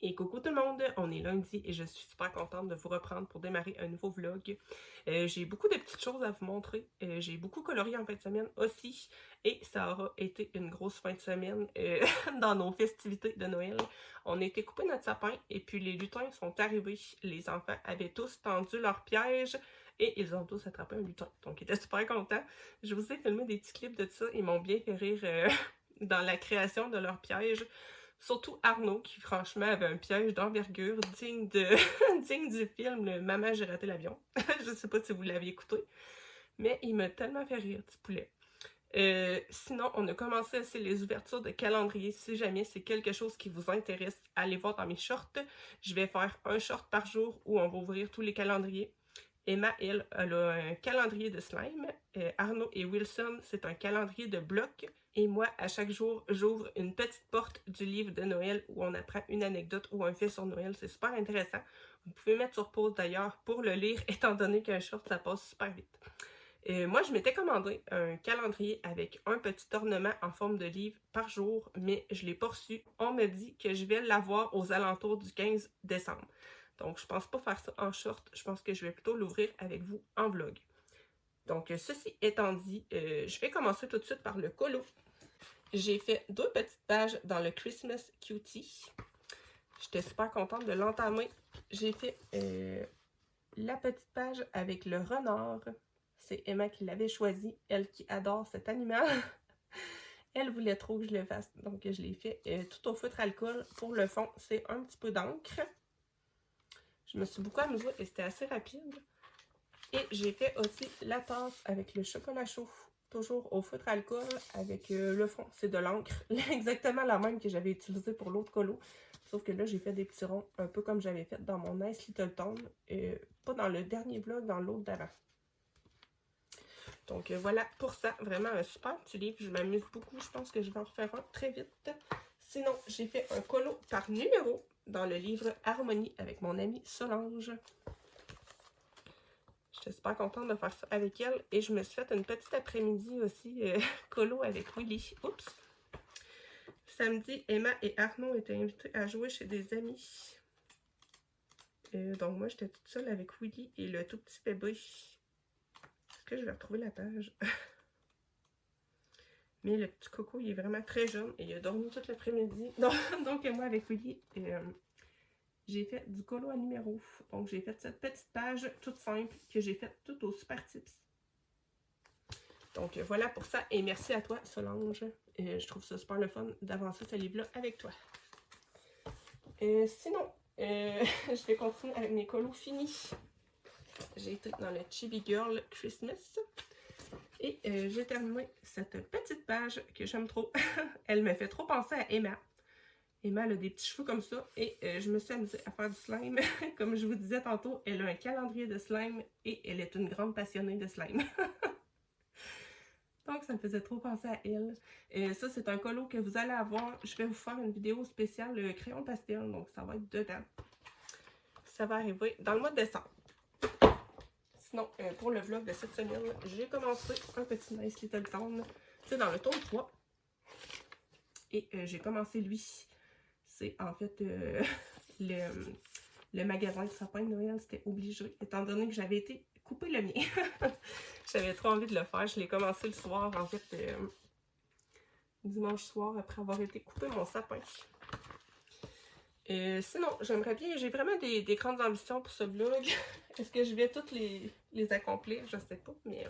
Et coucou tout le monde, on est lundi et je suis super contente de vous reprendre pour démarrer un nouveau vlog. J'ai beaucoup de petites choses à vous montrer. J'ai beaucoup colorié en fin de semaine aussi et ça aura été une grosse fin de semaine dans nos festivités de Noël. On a été coupé notre sapin et puis les lutins sont arrivés. Les enfants avaient tous tendu leur piège et ils ont tous attrapé un lutin. Donc ils étaient super contents. Je vous ai filmé des petits clips de ça, ils m'ont bien fait rire dans la création de leur piège. Surtout Arnaud, qui franchement avait un piège d'envergure digne de digne du film le Maman, j'ai raté l'avion. Je sais pas si vous l'avez écouté, mais il m'a tellement fait rire, petit poulet. Sinon, on a commencé aussi les ouvertures de calendrier. Si jamais c'est quelque chose qui vous intéresse, allez voir dans mes shorts. Je vais faire un short par jour où on va ouvrir tous les calendriers. Emma, elle a un calendrier de slime. Arnaud et Wilson, c'est un calendrier de blocs. Et moi, à chaque jour, j'ouvre une petite porte du livre de Noël où on apprend une anecdote ou un fait sur Noël. C'est super intéressant. Vous pouvez mettre sur pause d'ailleurs pour le lire, étant donné qu'un short, ça passe super vite. Moi, je m'étais commandé un calendrier avec un petit ornement en forme de livre par jour, mais je ne l'ai pas reçu. On me dit que je vais l'avoir aux alentours du 15 décembre. Donc, je pense pas faire ça en short. Je pense que je vais plutôt l'ouvrir avec vous en vlog. Donc, ceci étant dit, je vais commencer tout de suite par le colo. J'ai fait 2 petites pages dans le Christmas Cutie. J'étais super contente de l'entamer. J'ai fait la petite page avec le renard. C'est Emma qui l'avait choisi, elle qui adore cet animal. Elle voulait trop que je le fasse, donc je l'ai fait tout au feutre alcool. Pour le fond, c'est un petit peu d'encre. Je me suis beaucoup amusée et c'était assez rapide. Et j'ai fait aussi la tasse avec le chocolat chaud, toujours au feutre alcool avec le fond. C'est de l'encre, exactement la même que j'avais utilisée pour l'autre colo. Sauf que là, j'ai fait des petits ronds, un peu comme j'avais fait dans mon Nice Little Town. Pas dans le dernier vlog, dans l'autre d'avant. Donc voilà pour ça, vraiment un super petit livre. Je m'amuse beaucoup, je pense que je vais en refaire un très vite. Sinon, j'ai fait un colo par numéro dans le livre Harmonie avec mon amie Solange. J'étais super contente de faire ça avec elle. Et je me suis fait une petite après-midi aussi colo avec Willy. Oups! Samedi, Emma et Arnaud étaient invités à jouer chez des amis. Donc moi, j'étais toute seule avec Willy et le tout petit bébé. Est-ce que je vais retrouver la page? Mais le petit coco, il est vraiment très jeune et il a dormi toute l'après-midi. Donc moi, avec Willy, j'ai fait du colo à numéro. Donc j'ai fait cette petite page toute simple que j'ai faite tout au Super Tips. Donc voilà pour ça. Et merci à toi, Solange. Je trouve ça super le fun d'avancer ce livre-là avec toi. Sinon, je vais continuer avec mes colos finis. J'ai été dans le Chibi Girl Christmas. Et j'ai terminé cette petite page que j'aime trop. Elle me fait trop penser à Emma. Emma, elle a des petits cheveux comme ça. Et je me suis amusée à faire du slime. Comme je vous disais tantôt, elle a un calendrier de slime. Et elle est une grande passionnée de slime. Donc, ça me faisait trop penser à elle. Ça, c'est un colo que vous allez avoir. Je vais vous faire une vidéo spéciale crayon pastel. Donc, ça va être dedans. Ça va arriver dans le mois de décembre. Sinon, pour le vlog de cette semaine, j'ai commencé un petit Nice Little Town. C'est dans le tome 3. Et j'ai commencé lui. C'est en fait le magasin de sapin de Noël. C'était obligé, étant donné que j'avais été couper le mien. J'avais trop envie de le faire. Je l'ai commencé le soir, en fait, dimanche soir, après avoir été couper mon sapin. Sinon, j'aimerais bien, j'ai vraiment des grandes ambitions pour ce vlog. Est-ce que je vais toutes les accomplir? Je sais pas, mais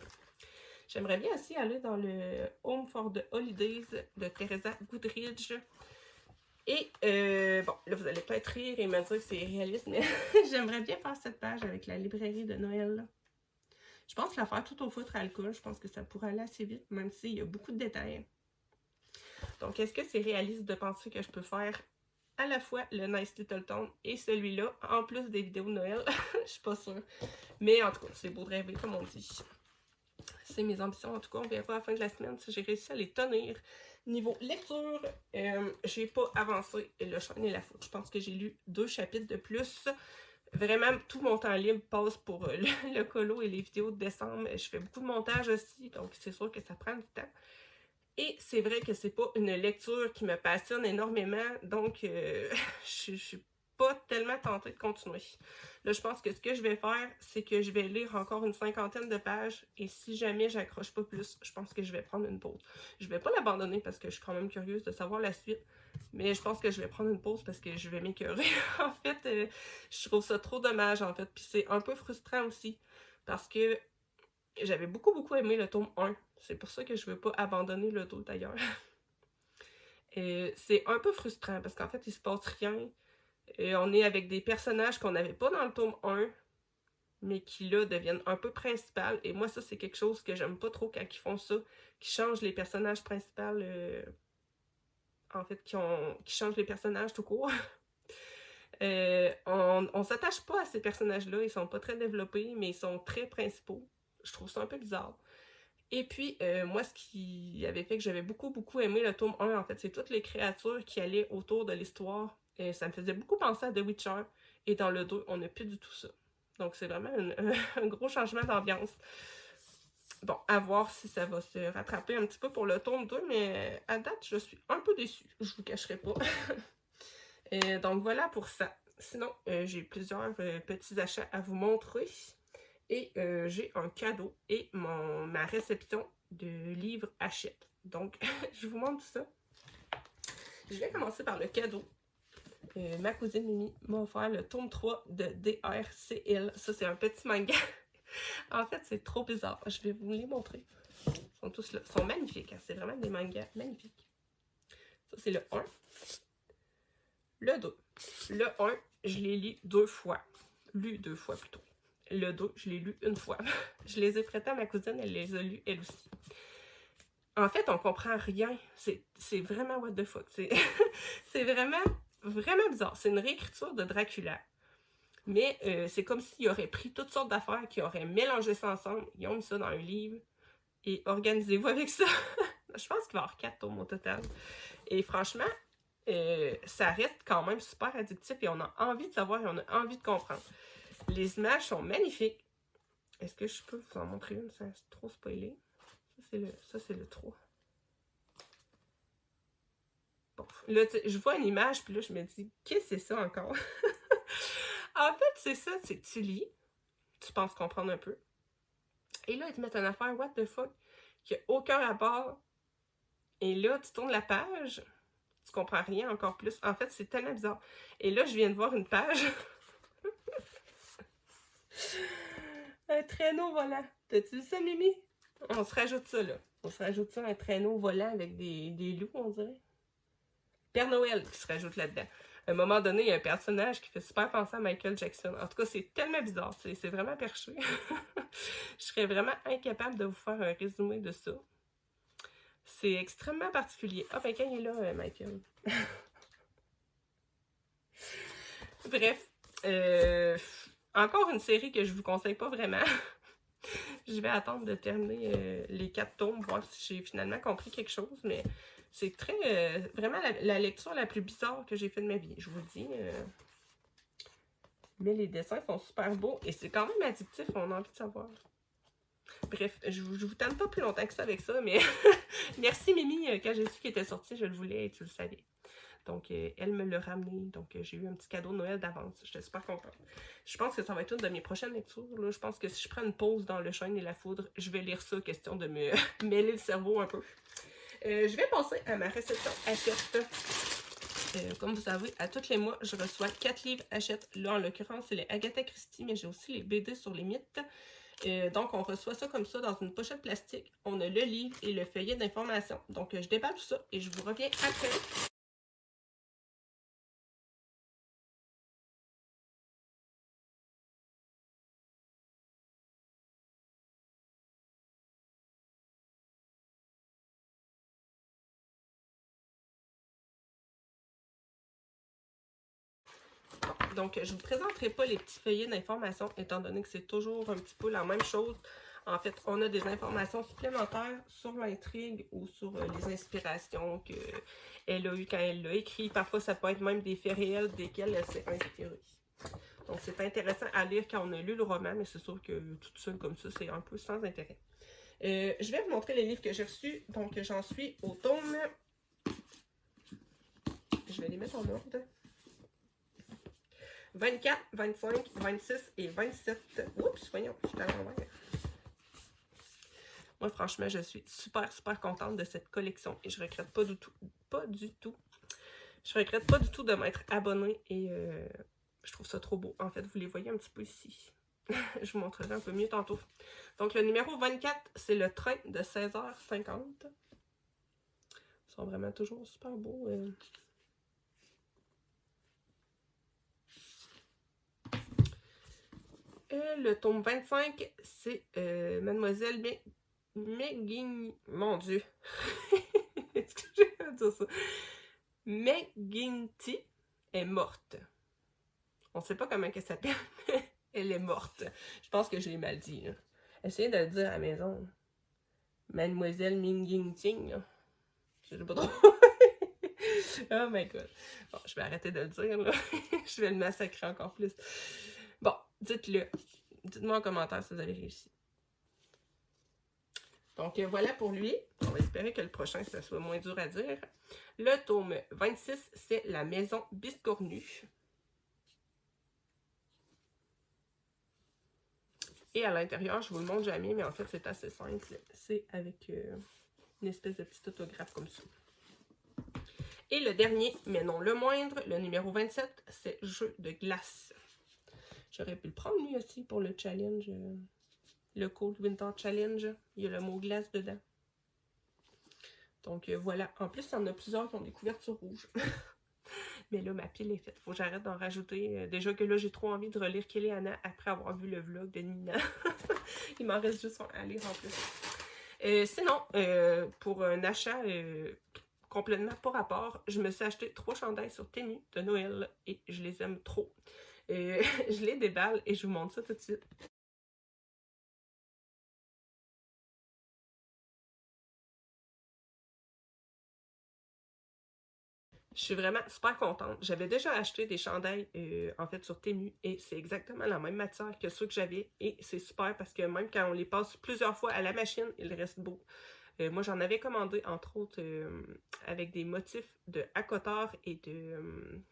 j'aimerais bien aussi aller dans le Home for the Holidays de Teresa Goodridge. Et bon, là vous allez peut-être rire et me dire que c'est réaliste, mais j'aimerais bien faire cette page avec la librairie de Noël. Je pense la faire tout au feutre alcool. Je pense que ça pourrait aller assez vite, même s'il y a beaucoup de détails. Donc, est-ce que c'est réaliste de penser que je peux faire à la fois le Nice Little Town et celui-là, en plus des vidéos de Noël? Je suis pas sûre. Mais en tout cas, c'est beau de rêver, comme on dit. C'est mes ambitions. En tout cas, on verra à la fin de la semaine si j'ai réussi à les tenir. Niveau lecture, j'ai pas avancé le Shine et la Foudre. Je pense que j'ai lu 2 chapitres de plus. Vraiment, tout mon temps libre passe pour le colo et les vidéos de décembre. Je fais beaucoup de montage aussi, donc c'est sûr que ça prend du temps. Et c'est vrai que c'est pas une lecture qui me passionne énormément, donc je suis pas tellement tentée de continuer. Là, je pense que ce que je vais faire, c'est que je vais lire encore une 50aine de pages et si jamais j'accroche pas plus, je pense que je vais prendre une pause. Je vais pas l'abandonner parce que je suis quand même curieuse de savoir la suite, mais je pense que je vais prendre une pause parce que je vais m'écœurer. En fait, je trouve ça trop dommage, en fait. Puis c'est un peu frustrant aussi parce que j'avais beaucoup aimé le tome 1. C'est pour ça que je veux pas abandonner le 2 d'ailleurs. C'est un peu frustrant parce qu'en fait, il se passe rien. On est avec des personnages qu'on n'avait pas dans le tome 1, mais qui là deviennent un peu principales. Et moi, ça, c'est quelque chose que j'aime pas trop quand ils font ça, qui changent les personnages principaux, en fait, qui changent les personnages tout court. On s'attache pas à ces personnages-là, ils sont pas très développés, mais ils sont très principaux. Je trouve ça un peu bizarre. Et puis, moi, ce qui avait fait que j'avais beaucoup aimé le tome 1, en fait, c'est toutes les créatures qui allaient autour de l'histoire. Ça me faisait beaucoup penser à The Witcher. Et dans le 2, on n'a plus du tout ça. Donc, c'est vraiment un gros changement d'ambiance. Bon, à voir si ça va se rattraper un petit peu pour le tome 2, mais à date, je suis un peu déçue. Je vous cacherai pas. Donc, voilà pour ça. Sinon, j'ai plusieurs petits achats à vous montrer. Et j'ai un cadeau et ma réception de livres Hachette. Donc, je vous montre ça. Je vais commencer par le cadeau. Ma cousine Mimi m'a offert le tome 3 de DRCL. Ça, c'est un petit manga. En fait, c'est trop bizarre. Je vais vous les montrer. Ils sont tous là. Ils sont magnifiques. Hein? C'est vraiment des mangas magnifiques. Ça, c'est le 1. Le 2. Le 1, je l'ai lu 2 fois. Lu 2 fois plutôt. Le 2, je l'ai lu une fois. Je les ai prêtés à ma cousine, elle les a lus elle aussi. En fait, on comprend rien. C'est vraiment what the fuck. C'est vraiment bizarre. C'est une réécriture de Dracula. Mais c'est comme s'ils auraient pris toutes sortes d'affaires, qu'ils auraient mélangé ça ensemble, ils ont mis ça dans un livre, et organisez-vous avec ça. Je pense qu'il va y avoir 4 tomes au total. Et franchement, ça reste quand même super addictif et on a envie de savoir et on a envie de comprendre. Les images sont magnifiques. Est-ce que je peux vous en montrer une sans trop spoiler? Ça, c'est le 3. Bon, là, je vois une image, puis là, je me dis, qu'est-ce que c'est ça encore? En fait, c'est ça, c'est que tu lis, tu penses comprendre un peu, et là, ils te mettent une affaire, what the fuck, qui n'a aucun rapport, et là, tu tournes la page, tu comprends rien encore plus. En fait, c'est tellement bizarre. Et là, je viens de voir une page. Un traîneau volant. T'as-tu vu ça, Mimi? On se rajoute ça, là. On se rajoute ça, un traîneau volant avec des loups, on dirait. Père Noël qui se rajoute là-dedans. À un moment donné, il y a un personnage qui fait super penser à Michael Jackson. En tout cas, c'est tellement bizarre. C'est vraiment perché. Je serais vraiment incapable de vous faire un résumé de ça. C'est extrêmement particulier. Ah, ben quand il est là, Michael. Bref. Encore une série que je vous conseille pas vraiment. Je vais attendre de terminer les 4 tomes, voir si j'ai finalement compris quelque chose, mais c'est très, vraiment la lecture la plus bizarre que j'ai fait de ma vie, je vous le dis. Mais les dessins sont super beaux et c'est quand même addictif, on a envie de savoir. Bref, je vous tente pas plus longtemps que ça avec ça, mais merci Mimi, quand j'ai su qu'il était sorti, je le voulais et tu le savais. Donc, elle me l'a ramené. Donc, j'ai eu un petit cadeau de Noël d'avance. J'étais super contente. Je pense que ça va être une de mes prochaines lectures. Là. Je pense que si je prends une pause dans Le Chêne et la Foudre, je vais lire ça, question de me mêler le cerveau un peu. Je vais passer à ma réception Hachette. Comme vous savez, à tous les mois, je reçois 4 livres Hachette. Là, en l'occurrence, c'est les Agatha Christie, mais j'ai aussi les BD sur les mythes. Donc, on reçoit ça comme ça dans une pochette plastique. On a le livre et le feuillet d'information. Donc, je déballe tout ça et je vous reviens après. Donc, je ne vous présenterai pas les petits feuillets d'informations, étant donné que c'est toujours un petit peu la même chose. En fait, on a des informations supplémentaires sur l'intrigue ou sur les inspirations qu'elle a eues quand elle l'a écrit. Parfois, ça peut être même des faits réels desquels elle s'est inspirée. Donc, c'est intéressant à lire quand on a lu le roman, mais c'est sûr que toute seule comme ça, c'est un peu sans intérêt. Je vais vous montrer les livres que j'ai reçus. Donc, j'en suis au tome... Je vais les mettre en ordre. 24, 25, 26 et 27. Oups, voyons, je suis à l'envers. Moi, franchement, je suis super, super contente de cette collection et je regrette pas du tout. Pas du tout. Je regrette pas du tout de m'être abonnée et je trouve ça trop beau. En fait, vous les voyez un petit peu ici. Je vous montrerai un peu mieux tantôt. Donc, le numéro 24, c'est le train de 16h50. Ils sont vraiment toujours super beaux. Et le tome 25, c'est Mademoiselle McGinty. Mon Dieu! Est-ce que j'ai à dire ça? McGinty est morte. On ne sait pas comment elle s'appelle, mais elle est morte. Je pense que je l'ai mal dit. Là. Essayez de le dire à la maison. Mademoiselle Minging. Je sais pas trop. Oh my god. Bon, je vais arrêter de le dire, là. Je vais le massacrer encore plus. Bon, dites-le. Dites-moi en commentaire si vous avez réussi. Donc, voilà pour lui. On va espérer que le prochain, ça soit moins dur à dire. Le tome 26, c'est La Maison Biscornue. Et à l'intérieur, je vous le montre jamais, mais en fait, c'est assez simple. C'est avec une espèce de petit autographe comme ça. Et le dernier, mais non le moindre, le numéro 27, c'est Jeu de glace. J'aurais pu le prendre lui aussi pour le challenge, le Cold Winter Challenge. Il y a le mot glace dedans. Donc voilà. En plus, il y en a plusieurs qui ont des couvertures rouges. Mais là, ma pile est faite. Faut que j'arrête d'en rajouter. Déjà que là, j'ai trop envie de relire Kelly Anna après avoir vu le vlog de Nina. Il m'en reste juste à lire en plus. Sinon, pour un achat complètement pas rapport, je me suis acheté 3 chandails sur Temu de Noël et je les aime trop. Je les déballe et je vous montre ça tout de suite. Je suis vraiment super contente. J'avais déjà acheté des chandails en fait sur Temu et c'est exactement la même matière que ceux que j'avais et c'est super parce que même quand on les passe plusieurs fois à la machine, ils restent beaux. Moi j'en avais commandé entre autres avec des motifs de accotar et de...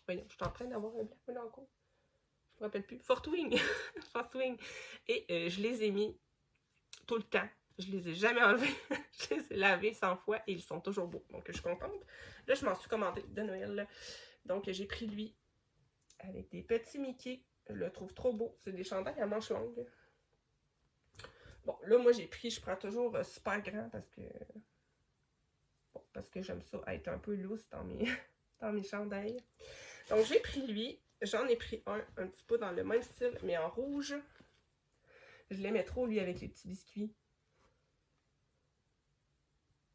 voyons, je suis en train d'avoir un blanc là encore. Je me rappelle plus. Fortwing! Fortwing! Et je les ai mis tout le temps. Je les ai jamais enlevés. Je les ai lavés 100 fois et ils sont toujours beaux. Donc, je suis contente. Là, je m'en suis commandé de Noël. Là. Donc, j'ai pris lui avec des petits Mickey. Je le trouve trop beau. C'est des chandails à manches longues. Bon, là, moi, je prends toujours super grand parce que... Bon, parce que j'aime ça être un peu loose dans mes, dans mes chandails. Donc, j'ai pris lui. J'en ai pris un petit peu dans le même style, mais en rouge. Je l'aimais trop, lui, avec les petits biscuits.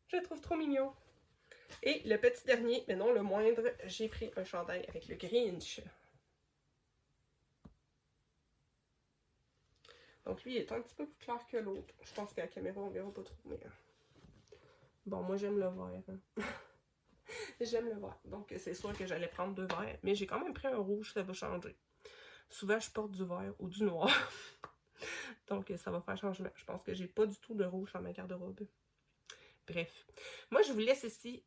Je le trouve trop mignon. Et le petit dernier, mais non le moindre, j'ai pris un chandail avec le Grinch. Donc lui, il est un petit peu plus clair que l'autre. Je pense qu'à la caméra, on verra pas trop, mais... Bon, moi, j'aime le vert. Hein. J'aime le vert. Donc, c'est sûr que j'allais prendre 2 verts. Mais j'ai quand même pris un rouge, ça va changer. Souvent, je porte du vert ou du noir. Donc, ça va faire changement. Je pense que j'ai pas du tout de rouge dans ma garde-robe. Bref. Moi, je vous laisse ici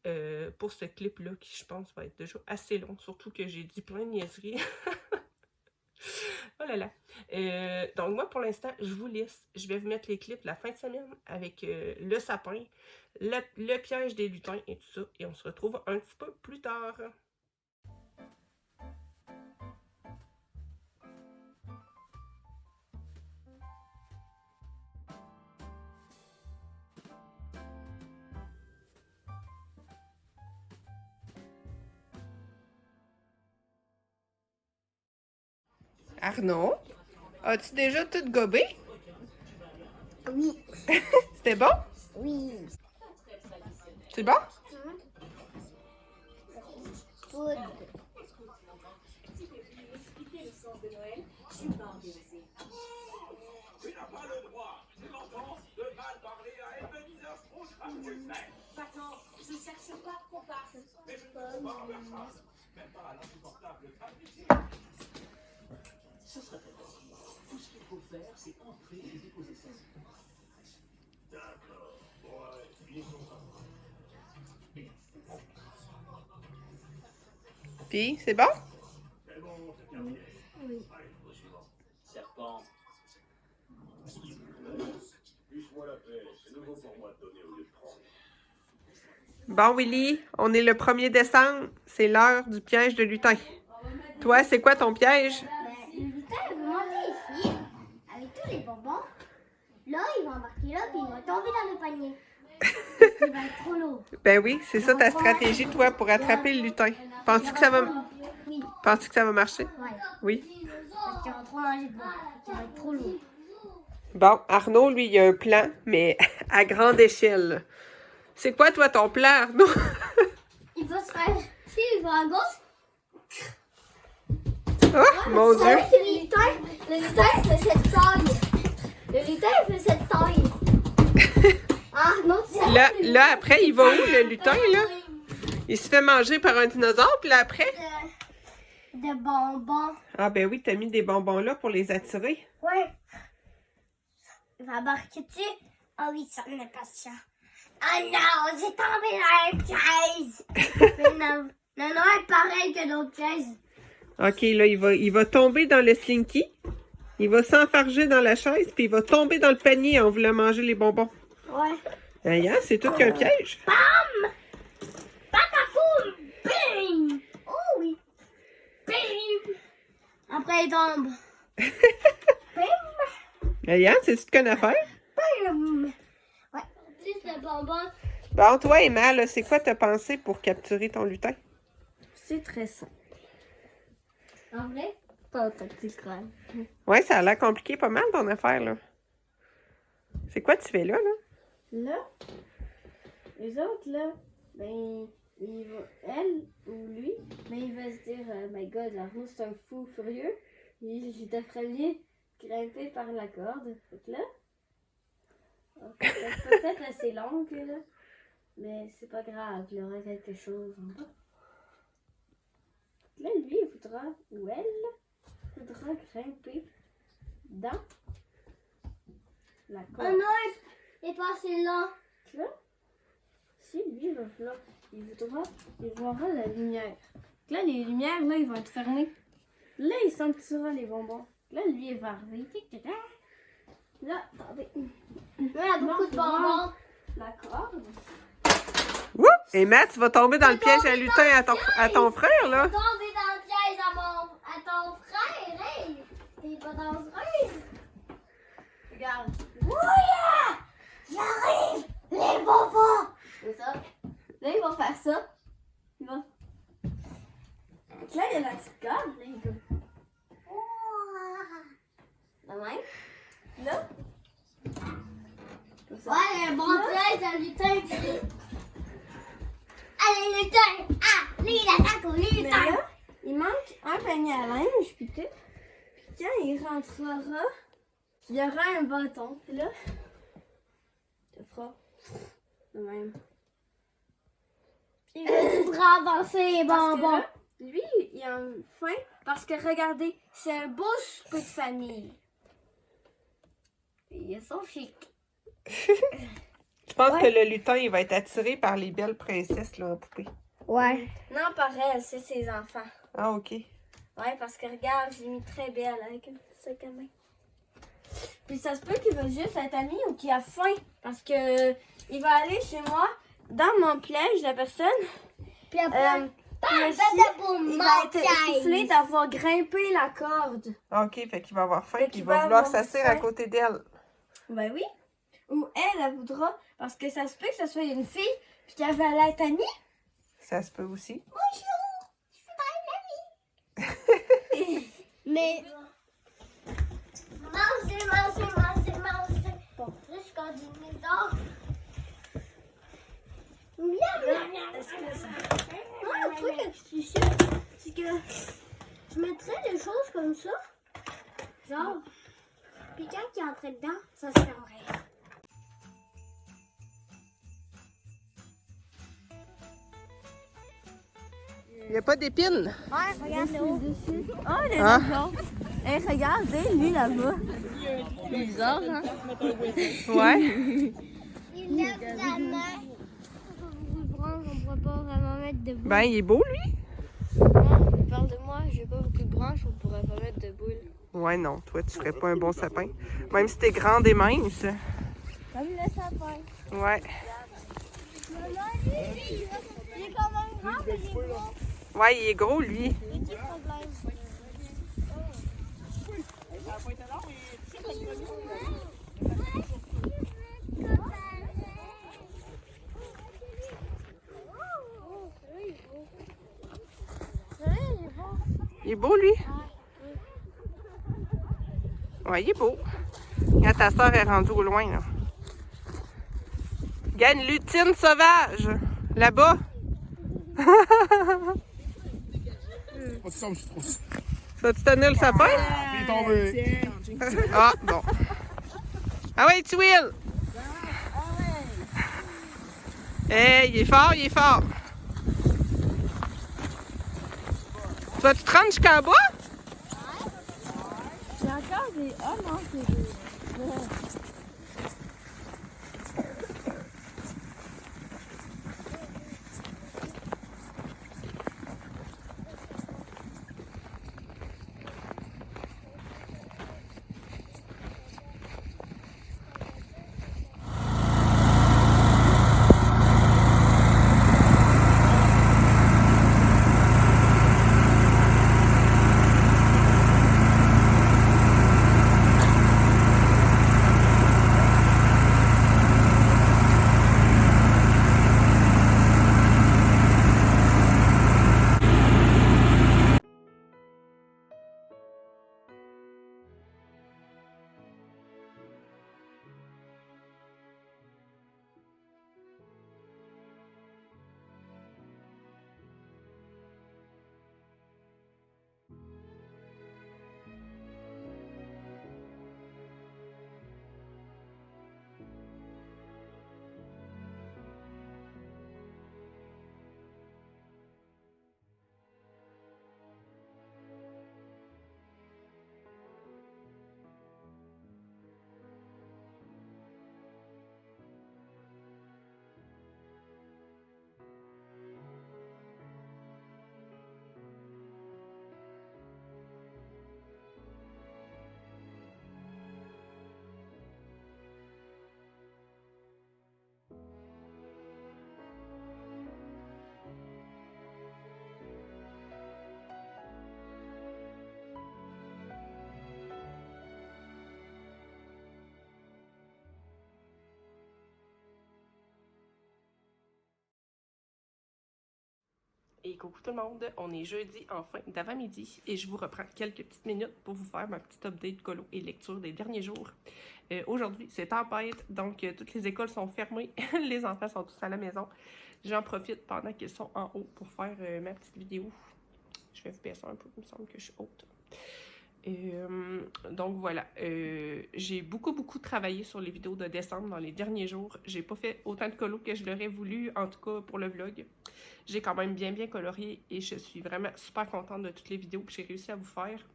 pour ce clip-là qui, je pense, va être déjà assez long. Surtout que j'ai dit plein de niaiseries. Oh là là. Donc, moi, pour l'instant, je vous laisse. Je vais vous mettre les clips la fin de semaine avec le sapin, le piège des lutins et tout ça. Et on se retrouve un petit peu plus tard. Arnaud, as-tu déjà tout gobé? Oui. C'était bon? Oui. C'est bon? Food. Tu n'as pas le droit, tu m'entends, de mal parler à Ebenezer Scrooge comme tu fais. Attends, je cherche pas de comparse. Mais je ne te trouve pas en personne, même pas à l'insupportable gravité. Ça sera très facile. Tout ce qu'il faut faire, c'est entrer et déposer ça. D'accord, ouais, il est content. Puis, c'est bon? C'est bon, c'est terminé. C'est nouveau pour moi de donner au lieu de prendre. Bon, Willy, on est le 1er décembre. C'est l'heure du piège de lutin. Toi, c'est quoi ton piège? Le lutin, il va monter ici, avec tous les bonbons. Là, il va embarquer là, puis il va tomber dans le panier. Il va être trop lourd. Ben oui, c'est ça ta stratégie, toi, pour attraper le lutin. Penses-tu que ça va... Oui, Penses-tu que ça va marcher? ouais. Oui. Parce qu'il va trop manger de bois. Il va être trop lourd. Bon, Arnaud, lui, il a un plan, mais à grande échelle. C'est quoi, toi, ton plan, Arnaud? Il va se faire... Si, il va à gauche. Oh, mon Dieu! Le lutin fait cette taille. Le lutin fait cette taille. Ah, non, tu sais. Là, après, il va où, le lutin, là? Il se fait manger par un dinosaure, puis là, après? De bonbons. Ah, ben oui, t'as mis des bonbons là pour les attirer. Ouais. Il va embarquer dessus. Ah oui, ça n'est pas ça. Ah non, j'ai tombé dans un piège. Mais non, est pareil que d'autres pièges. OK, là, il va tomber dans le slinky. Il va s'enfarger dans la chaise, puis il va tomber dans le panier en voulant manger les bonbons. Ouais. Aïe, c'est tout qu'un piège. Bam! Patapoum! Bing! Oh oui! Bing! Après, il tombe. Bing! Aïe, c'est tout qu'une affaire. Bing! Ouais. Plus le bonbon. Bon, toi, Emma, là, c'est quoi t'as pensé pour capturer ton lutin? C'est très simple. En vrai? Pas autant que tu le crois. Ouais, ça a l'air compliqué pas mal, ton affaire, là. C'est quoi tu fais là, là? Là, les autres, là, ben, elle ou lui, ben, il va se dire, my God, Arnaud, c'est un fou furieux. Je devrais lui grimper par la corde. Fait que là, c'est peut-être assez long, là, mais c'est pas grave, il y aura quelque chose en bas. Là, lui, il voudra, ou elle, voudra grimper dans la Oh corde. non, il est passé là. Là, si lui va là, il verra la lumière. Là, les lumières, là, ils vont être fermées. Là, il sentira les bonbons. Là, lui, il va arriver. Là, attendez. Il y a beaucoup de bonbons. La corde. Ouh! Emma, tu vas tomber dans le piège à lutin à ton frère, là. Tomber dans le piège à ton frère, hey! T'es pas dans le frère? Regarde. Oui! J'arrive! Les bonbons! C'est ça. Là, il va faire ça. Il va. Là, il y a la petite corde. Là, il va. La même. Là. Comme ça. Ouais, le bon piège à lutin. Allez, lutin! Ah! Lui, il attaque au Mais lutin! là, il manque un panier à linge, puis tout. Puis quand il rentrera, il y aura un bâton. Puis là, tu feras de même. Puis Il voudra avancer les parce que bonbons. là, lui, il a faim parce que regardez, c'est un beau souper de famille. Puis ils sont chic. Je pense que le lutin, il va être attiré par les belles princesses, là, en poupée. Ouais. Non, par elle, c'est ses enfants. Ah, OK. Ouais, parce que regarde, je l'ai mis très belle avec un petit sac à main. Puis ça se peut qu'il va juste être ami ou qu'il a faim. Parce que il va aller chez moi, dans mon piège, la personne. Puis après, Puis aussi, badaboum, il mon va être piège. soufflé d'avoir grimpé la corde. Ah, OK, fait qu'il va avoir faim, Fait puis qu'il il va va vouloir avoir s'asseoir faim. à côté d'elle. Ben oui. Ou elle voudra, parce que ça se peut que ce soit une fille, puis qu'elle va aller être amie. Ça se peut aussi. Mais. Mangez. Bon, jusqu'au dinosaure. Est-ce que ça... Moi, le truc avec ce chien, c'est que je mettrais des choses comme ça. Genre. Puis quand il entrait dedans, ça se fermerait. Il n'y a pas d'épines. Ouais, regarde le haut. Oh, il est Ah. là. Hey, regardez, lui là-bas. C'est bizarre, hein? Ouais. Il lève sa main. On ne pourra pas vraiment mettre de boule. Ben, il est beau, lui. Il parle de moi, j'ai pas beaucoup de branches, on pourrait pas mettre de boules. Ouais, non, toi, tu ferais pas un bon sapin. Même si t'es grande et mince. Ouais, Comme le sapin. Ouais. Maman, lui, il est quand même grand, mais il est gros. Ouais, il est gros, lui. C'est qui le problème? Il est beau, lui? Ouais, il est beau. Quand ta soeur est rendue au loin, là. Il y a une lutine sauvage, là-bas. Vas-tu tenir le sapin? Il est tombé. Ah, bon. Ah ouais, tu Will! Hey, il est fort, il est fort. Tu vas-tu te rendre jusqu'en bas? C'est encore des... Oh non, c'est des... Et coucou tout le monde, on est jeudi en fin d'avant-midi et je vous reprends quelques petites minutes pour vous faire ma petite update colo et lecture des derniers jours. Aujourd'hui, c'est tempête, donc toutes les écoles sont fermées, les enfants sont tous à la maison. J'en profite pendant qu'ils sont en haut pour faire ma petite vidéo. Je vais vous baisser un peu, il me semble que je suis haute. Donc voilà, j'ai beaucoup travaillé sur les vidéos de décembre dans les derniers jours. J'ai pas fait autant de colo que je l'aurais voulu, en tout cas pour le vlog. J'ai quand même bien colorié et je suis vraiment super contente de toutes les vidéos que j'ai réussi à vous faire.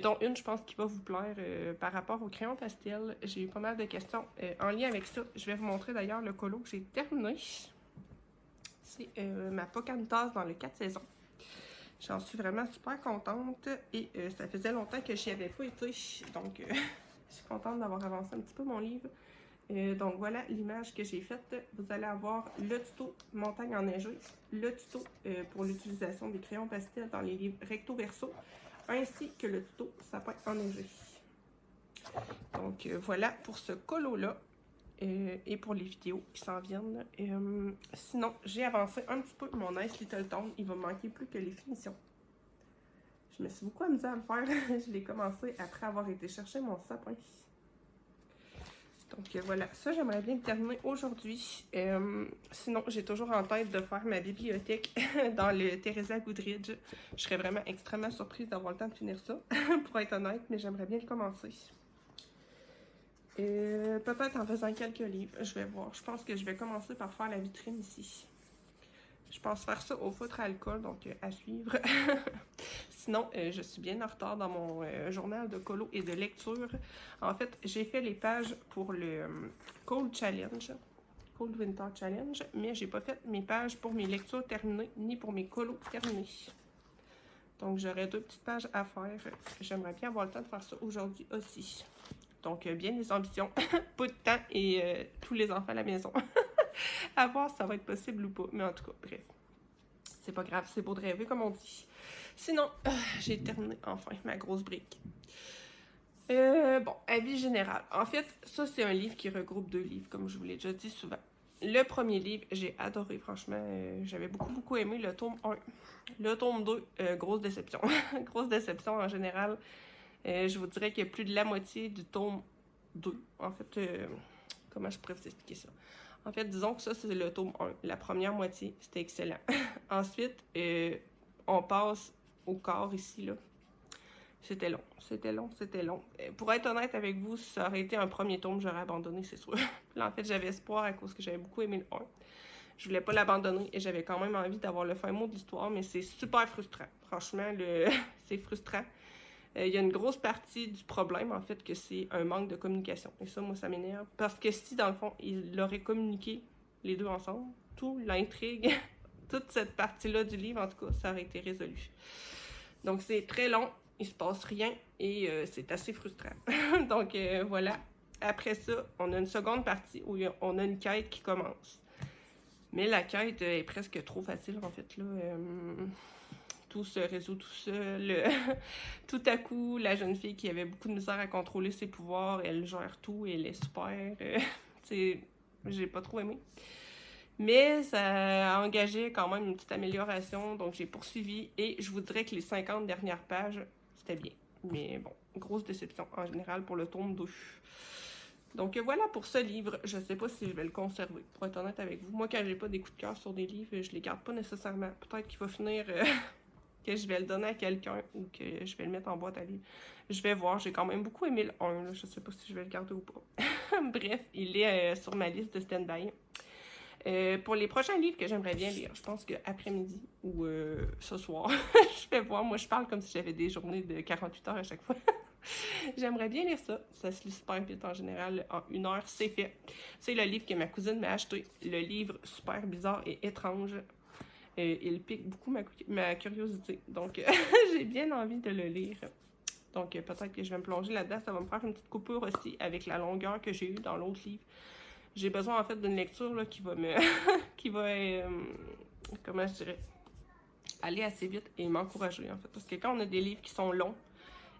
Dont une, je pense, qui va vous plaire par rapport au crayon pastel. J'ai eu pas mal de questions en lien avec ça. Je vais vous montrer d'ailleurs le colo que j'ai terminé. C'est ma Pocahontas dans le 4 saisons. J'en suis vraiment super contente et ça faisait longtemps que j'y avais pas été. Donc, je suis contente d'avoir avancé un petit peu mon livre. Donc, voilà l'image que j'ai faite. Vous allez avoir le tuto montagne enneigée, le tuto pour l'utilisation des crayons pastels dans les livres recto verso, ainsi que le tuto sapin enneigé. Donc, voilà pour ce colo-là. Et pour les vidéos qui s'en viennent. Sinon, j'ai avancé un petit peu mon Nice Little Town. Il va me manquer plus que les finitions. Je me suis beaucoup amusée à le faire. Je l'ai commencé après avoir été chercher mon sapin. Donc voilà, ça j'aimerais bien le terminer aujourd'hui. Sinon, j'ai toujours en tête de faire ma bibliothèque dans le Teresa Goodridge. Je serais vraiment extrêmement surprise d'avoir le temps de finir ça, pour être honnête, mais j'aimerais bien le commencer. Peut-être en faisant quelques livres, je vais voir. Je pense que je vais commencer par faire la vitrine ici. Je pense faire ça au feutre à alcool, donc à suivre. Sinon, je suis bien en retard dans mon journal de colo et de lecture. En fait, j'ai fait les pages pour le Cold Challenge, Cold Winter Challenge, mais j'ai pas fait mes pages pour mes lectures terminées, ni pour mes colos terminés. Donc, j'aurai 2 petites pages à faire. J'aimerais bien avoir le temps de faire ça aujourd'hui aussi. Donc, bien des ambitions, pas de temps et tous les enfants à la maison. À voir si ça va être possible ou pas. Mais en tout cas, bref. C'est pas grave, c'est beau de rêver, comme on dit. Sinon, j'ai terminé enfin ma grosse brique. Bon, avis général. En fait, ça, c'est un livre qui regroupe 2 livres, comme je vous l'ai déjà dit souvent. Le premier livre, j'ai adoré, franchement. J'avais beaucoup aimé le tome 1. Le tome 2, grosse déception. Grosse déception en général. Je vous dirais qu'il y a plus de la moitié du tome 2. En fait, comment je pourrais vous expliquer ça? En fait, disons que ça, c'est le tome 1. La première moitié, c'était excellent. Ensuite, on passe au corps ici, là. C'était long. Pour être honnête avec vous, si ça aurait été un premier tome, j'aurais abandonné, c'est sûr. Là, en fait, j'avais espoir à cause que j'avais beaucoup aimé le 1. Je voulais pas l'abandonner et j'avais quand même envie d'avoir le fin mot de l'histoire, mais c'est super frustrant. Franchement, c'est frustrant. Il y a une grosse partie du problème, en fait, que c'est un manque de communication. Et ça, moi, ça m'énerve. Parce que si, dans le fond, ils auraient communiqué les deux ensemble, tout l'intrigue, toute cette partie-là du livre, en tout cas, ça aurait été résolu. Donc, c'est très long, il se passe rien et c'est assez frustrant. Donc, voilà. Après ça, on a une seconde partie où on a une quête qui commence. Mais la quête est presque trop facile, en fait, là. Tout se résout tout seul. Tout à coup, la jeune fille qui avait beaucoup de misère à contrôler ses pouvoirs, elle gère tout et elle est super. J'ai pas trop aimé. Mais ça a engagé quand même une petite amélioration, donc j'ai poursuivi et je vous dirais que les 50 dernières pages, c'était bien. Mais bon, grosse déception en général pour le tome 2. Donc voilà pour ce livre. Je sais pas si je vais le conserver, pour être honnête avec vous. Moi, quand j'ai pas des coups de cœur sur des livres, je les garde pas nécessairement. Peut-être qu'il va finir que je vais le donner à quelqu'un ou que je vais le mettre en boîte à livres. Je vais voir. J'ai quand même beaucoup aimé le 1. Là. Je sais pas si je vais le garder ou pas. Bref, il est sur ma liste de stand-by. Pour les prochains livres que j'aimerais bien lire, je pense qu'après-midi ou ce soir, je vais voir. Moi, je parle comme si j'avais des journées de 48 heures à chaque fois. J'aimerais bien lire ça. Ça se lit super vite en général. En 1 heure, c'est fait. C'est le livre que ma cousine m'a acheté. Le livre super bizarre et étrange. Il pique beaucoup ma curiosité. Donc, j'ai bien envie de le lire. Donc, peut-être que je vais me plonger là-dedans. Ça va me faire une petite coupure aussi avec la longueur que j'ai eue dans l'autre livre. J'ai besoin, en fait, d'une lecture là, qui va me... comment je dirais? Aller assez vite et m'encourager, en fait. Parce que quand on a des livres qui sont longs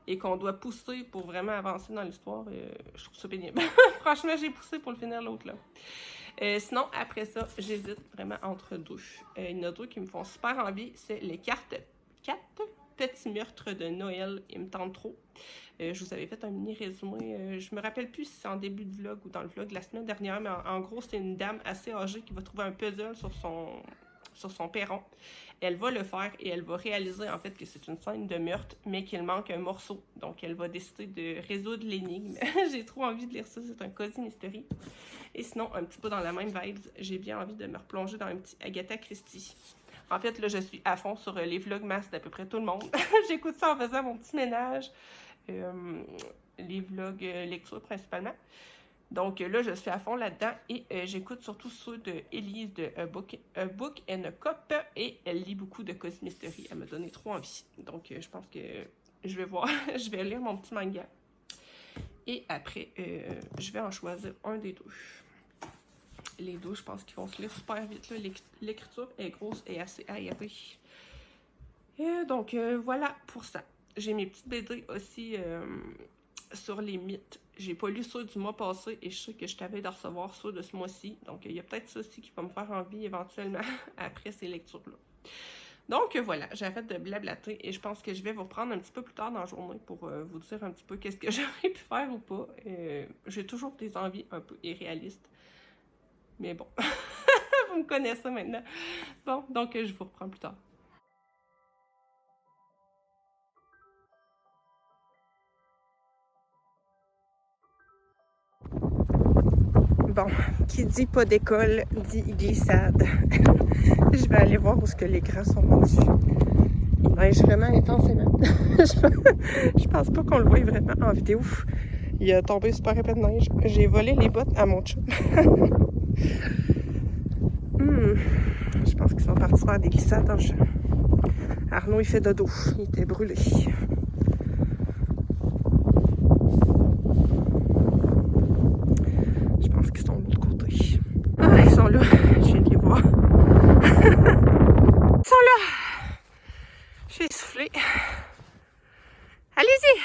et qu'on doit pousser pour vraiment avancer dans l'histoire, je trouve ça pénible. Franchement, j'ai poussé pour le finir l'autre, là. Sinon, après ça, j'hésite vraiment entre 2. Il y en a 2 qui me font super envie. C'est les 4 petits meurtres de Noël. Ils me tentent trop. Je vous avais fait un mini résumé. Je me rappelle plus si c'est en début de vlog ou dans le vlog de la semaine dernière, mais en gros, c'est une dame assez âgée qui va trouver un puzzle sur son perron. Elle va le faire et elle va réaliser en fait que c'est une scène de meurtre, mais qu'il manque un morceau. Donc, elle va décider de résoudre l'énigme. J'ai trop envie de lire ça, c'est un cozy mystery. Et sinon, un petit peu dans la même vibe, j'ai bien envie de me replonger dans un petit Agatha Christie. En fait, là, je suis à fond sur les vlogmas d'à peu près tout le monde. J'écoute ça en faisant mon petit ménage. Les vlogs lecture principalement. Donc là, je suis à fond là-dedans et j'écoute surtout ceux de Elise de A Book and a Cup et elle lit beaucoup de Cozy Mystery. Elle m'a donné trop envie. Donc je pense que je vais voir, je vais lire mon petit manga. Et après, je vais en choisir un des 2. Les 2, je pense qu'ils vont se lire super vite. L'écriture est grosse et assez aérée. Donc voilà pour ça. J'ai mes petites BD aussi sur les mythes. J'ai pas lu ceux du mois passé et je sais que je t'avais de recevoir ceux de ce mois-ci. Donc, il y a peut-être ça aussi qui va me faire envie éventuellement après ces lectures-là. Donc, voilà, j'arrête de blablater et je pense que je vais vous reprendre un petit peu plus tard dans la journée pour vous dire un petit peu qu'est-ce que j'aurais pu faire ou pas. J'ai toujours des envies un peu irréalistes. Mais bon, vous me connaissez maintenant. Bon, donc je vous reprends plus tard. Bon, qui dit pas d'école, dit glissade. Je vais aller voir où est-ce que les grands sont rendus. Il neige vraiment intensément. Je pense pas qu'on le voit vraiment en vidéo. Il a tombé super épais de neige. J'ai volé les bottes à mon chum. Je pense qu'ils sont partis faire des glissades dans le champ. Arnaud, il fait dodo. Il était brûlé. là. Je viens de les voir. Ils sont là. J'ai soufflé. Allez-y.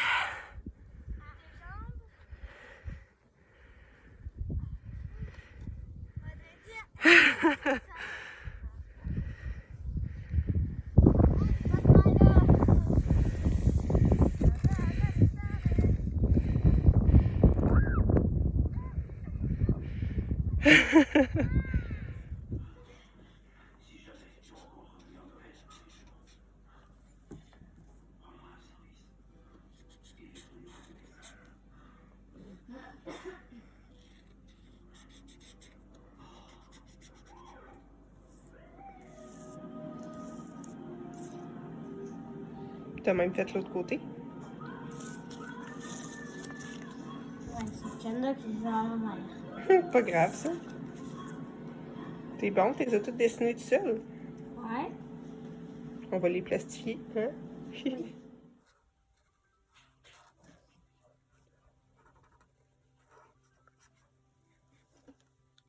T'as même fait l'autre côté. Ouais, c'est Canada qui va à la mer. Pas grave, ça. T'es bon, t'es as toutes dessinées tout seul. Ouais. On va les plastifier, hein?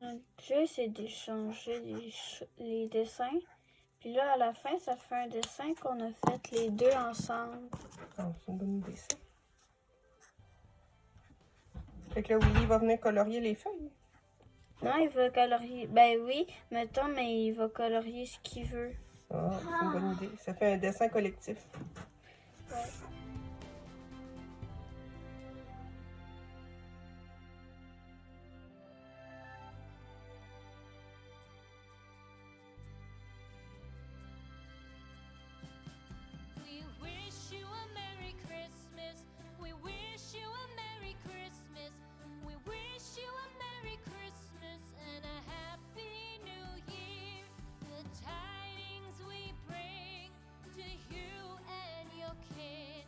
Le jeu, c'est d'échanger les dessins. Puis là, à la fin, ça fait un dessin qu'on a fait les deux ensemble. Ah, c'est une bonne idée, ça. Fait que là, Willy va venir colorier les feuilles. Non, il va colorier. Ben oui, mettons, mais il va colorier ce qu'il veut. Ah, c'est une bonne idée. Ça fait un dessin collectif. Ouais. We wish you a Merry Christmas. We wish you a Merry Christmas. We wish you a Merry Christmas and a Happy New Year. The tidings we bring to you and your kids.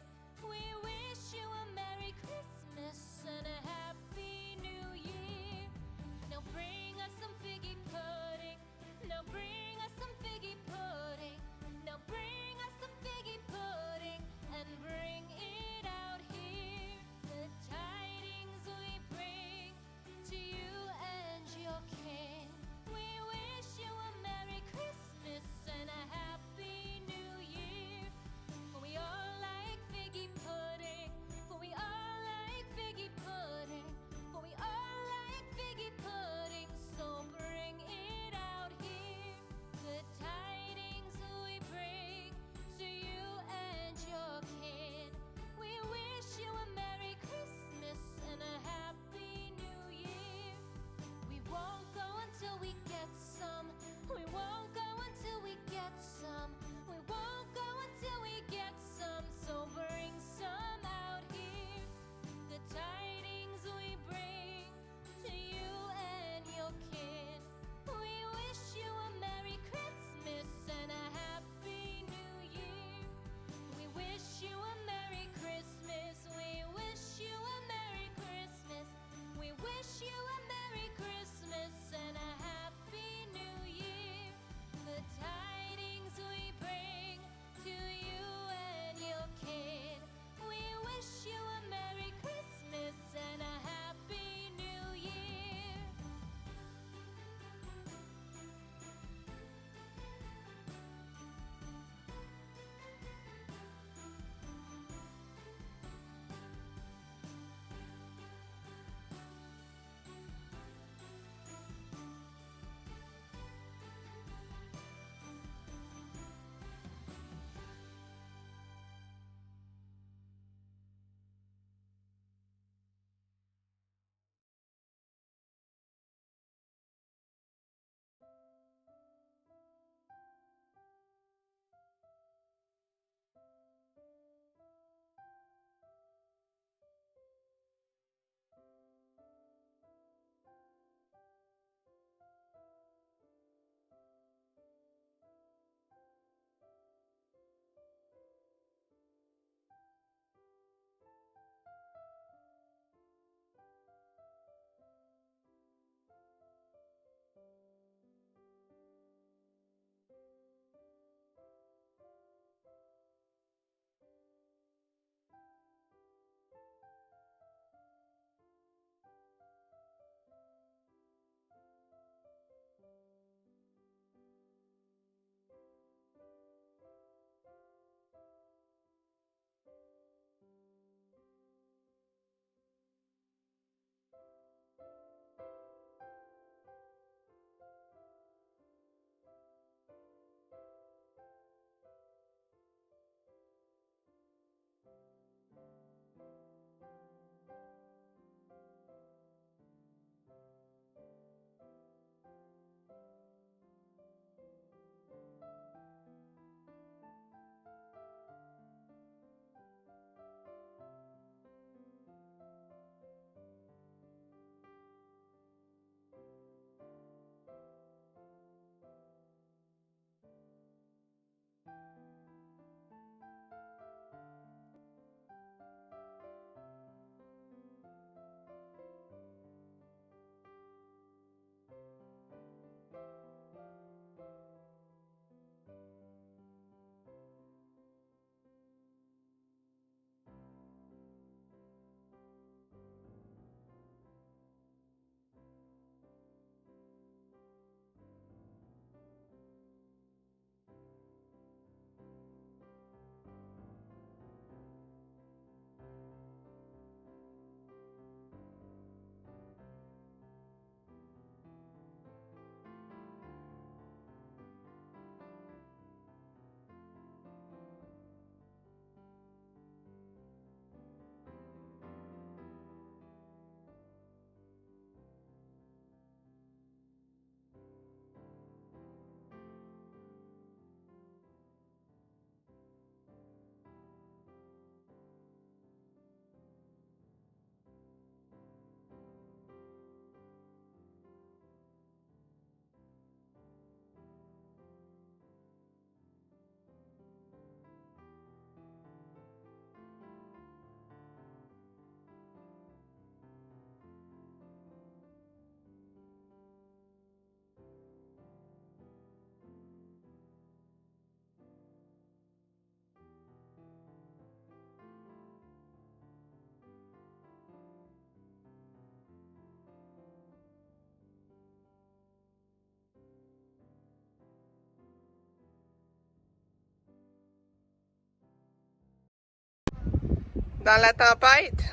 dans la tempête.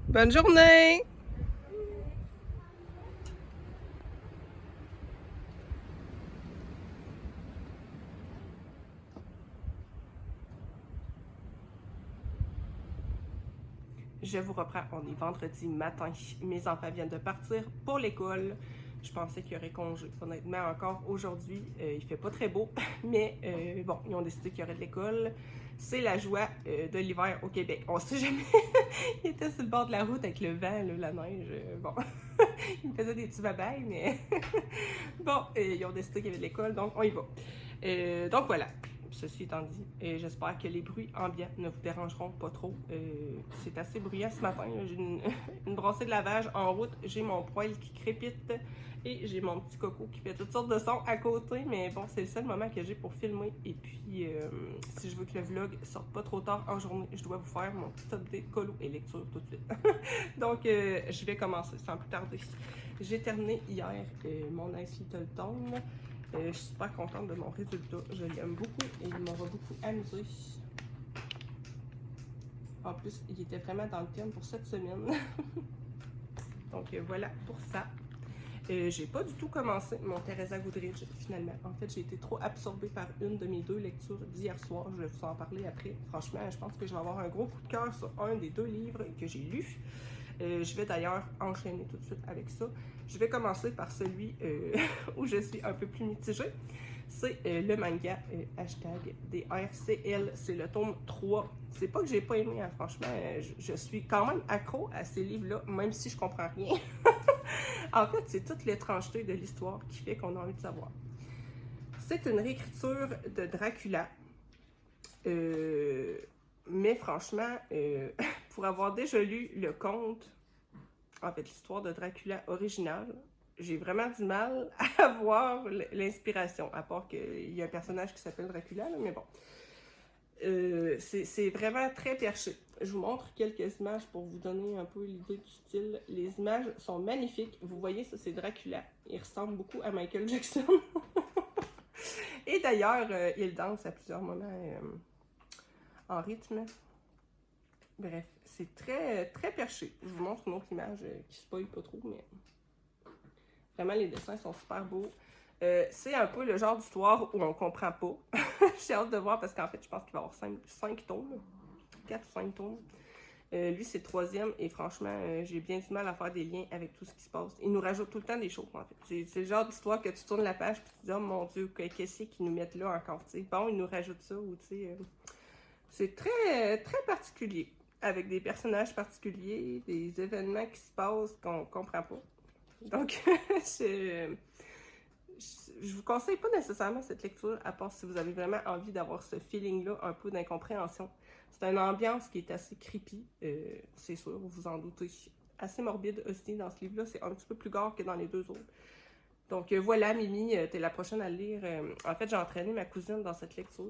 Bonne journée! Je vous reprends, on est vendredi matin. Mes enfants viennent de partir pour l'école. Je pensais qu'il y aurait congé. Honnêtement, encore aujourd'hui, il fait pas très beau, mais bon, ils ont décidé qu'il y aurait de l'école. C'est la joie de l'hiver au Québec. On sait jamais. Il était sur le bord de la route avec le vent, là, la neige. Bon, il me faisait des petits babayes, mais bon, ils ont décidé qu'il y avait de l'école, donc on y va. Donc voilà. Ceci étant dit, j'espère que les bruits ambiants ne vous dérangeront pas trop. C'est assez bruyant ce matin. J'ai une brassée de lavage en route. J'ai mon poêle qui crépite et j'ai mon petit coco qui fait toutes sortes de sons à côté. Mais bon, c'est le seul moment que j'ai pour filmer. Et puis, si je veux que le vlog sorte pas trop tard en journée, je dois vous faire mon petit update colo et lecture tout de suite. Donc, je vais commencer sans plus tarder. J'ai terminé hier mon Nice Little Town. Je suis super contente de mon résultat. Je l'aime beaucoup et il m'aura beaucoup amusé. En plus, il était vraiment dans le thème pour cette semaine. Donc voilà pour ça. J'ai pas du tout commencé mon Teresa Goodridge finalement. En fait, j'ai été trop absorbée par une de mes 2 lectures d'hier soir. Je vais vous en parler après. Franchement, je pense que je vais avoir un gros coup de cœur sur un des 2 livres que j'ai lus. Je vais d'ailleurs enchaîner tout de suite avec ça. Je vais commencer par celui où je suis un peu plus mitigée. C'est le manga hashtag des RCL. C'est le tome 3. C'est pas que j'ai pas aimé, hein, franchement. Je suis quand même accro à ces livres-là, même si je comprends rien. En fait, c'est toute l'étrangeté de l'histoire qui fait qu'on a envie de savoir. C'est une réécriture de Dracula. Mais franchement, pour avoir déjà lu le conte, en fait l'histoire de Dracula originale, j'ai vraiment du mal à voir l'inspiration, à part qu'il y a un personnage qui s'appelle Dracula, là, mais bon. C'est vraiment très perché. Je vous montre quelques images pour vous donner un peu l'idée du style. Les images sont magnifiques. Vous voyez, ça c'est Dracula. Il ressemble beaucoup à Michael Jackson. Et d'ailleurs, il danse à plusieurs moments en rythme. Bref, c'est très, très perché. Je vous montre une autre image qui spoil pas trop, mais vraiment les dessins sont super beaux. C'est un peu le genre d'histoire où on comprend pas. J'ai hâte de voir parce qu'en fait, je pense qu'il va y avoir 5 tomes. 4 ou 5 tomes. Lui, c'est le 3e et franchement, j'ai bien du mal à faire des liens avec tout ce qui se passe. Il nous rajoute tout le temps des choses, en fait. C'est le genre d'histoire que tu tournes la page et tu te dis, oh mon Dieu, qu'est-ce qu'ils nous mettent là encore, tu sais. Bon, ils nous rajoutent ça ou tu sais. C'est très, très particulier. Avec des personnages particuliers, des événements qui se passent qu'on comprend pas. Donc, je vous conseille pas nécessairement cette lecture, à part si vous avez vraiment envie d'avoir ce feeling-là, un peu d'incompréhension. C'est une ambiance qui est assez creepy, c'est sûr, vous vous en doutez. Assez morbide aussi dans ce livre-là, c'est un petit peu plus gore que dans les 2 autres. Donc voilà, Mimi, t'es la prochaine à le lire. En fait, j'ai entraîné ma cousine dans cette lecture.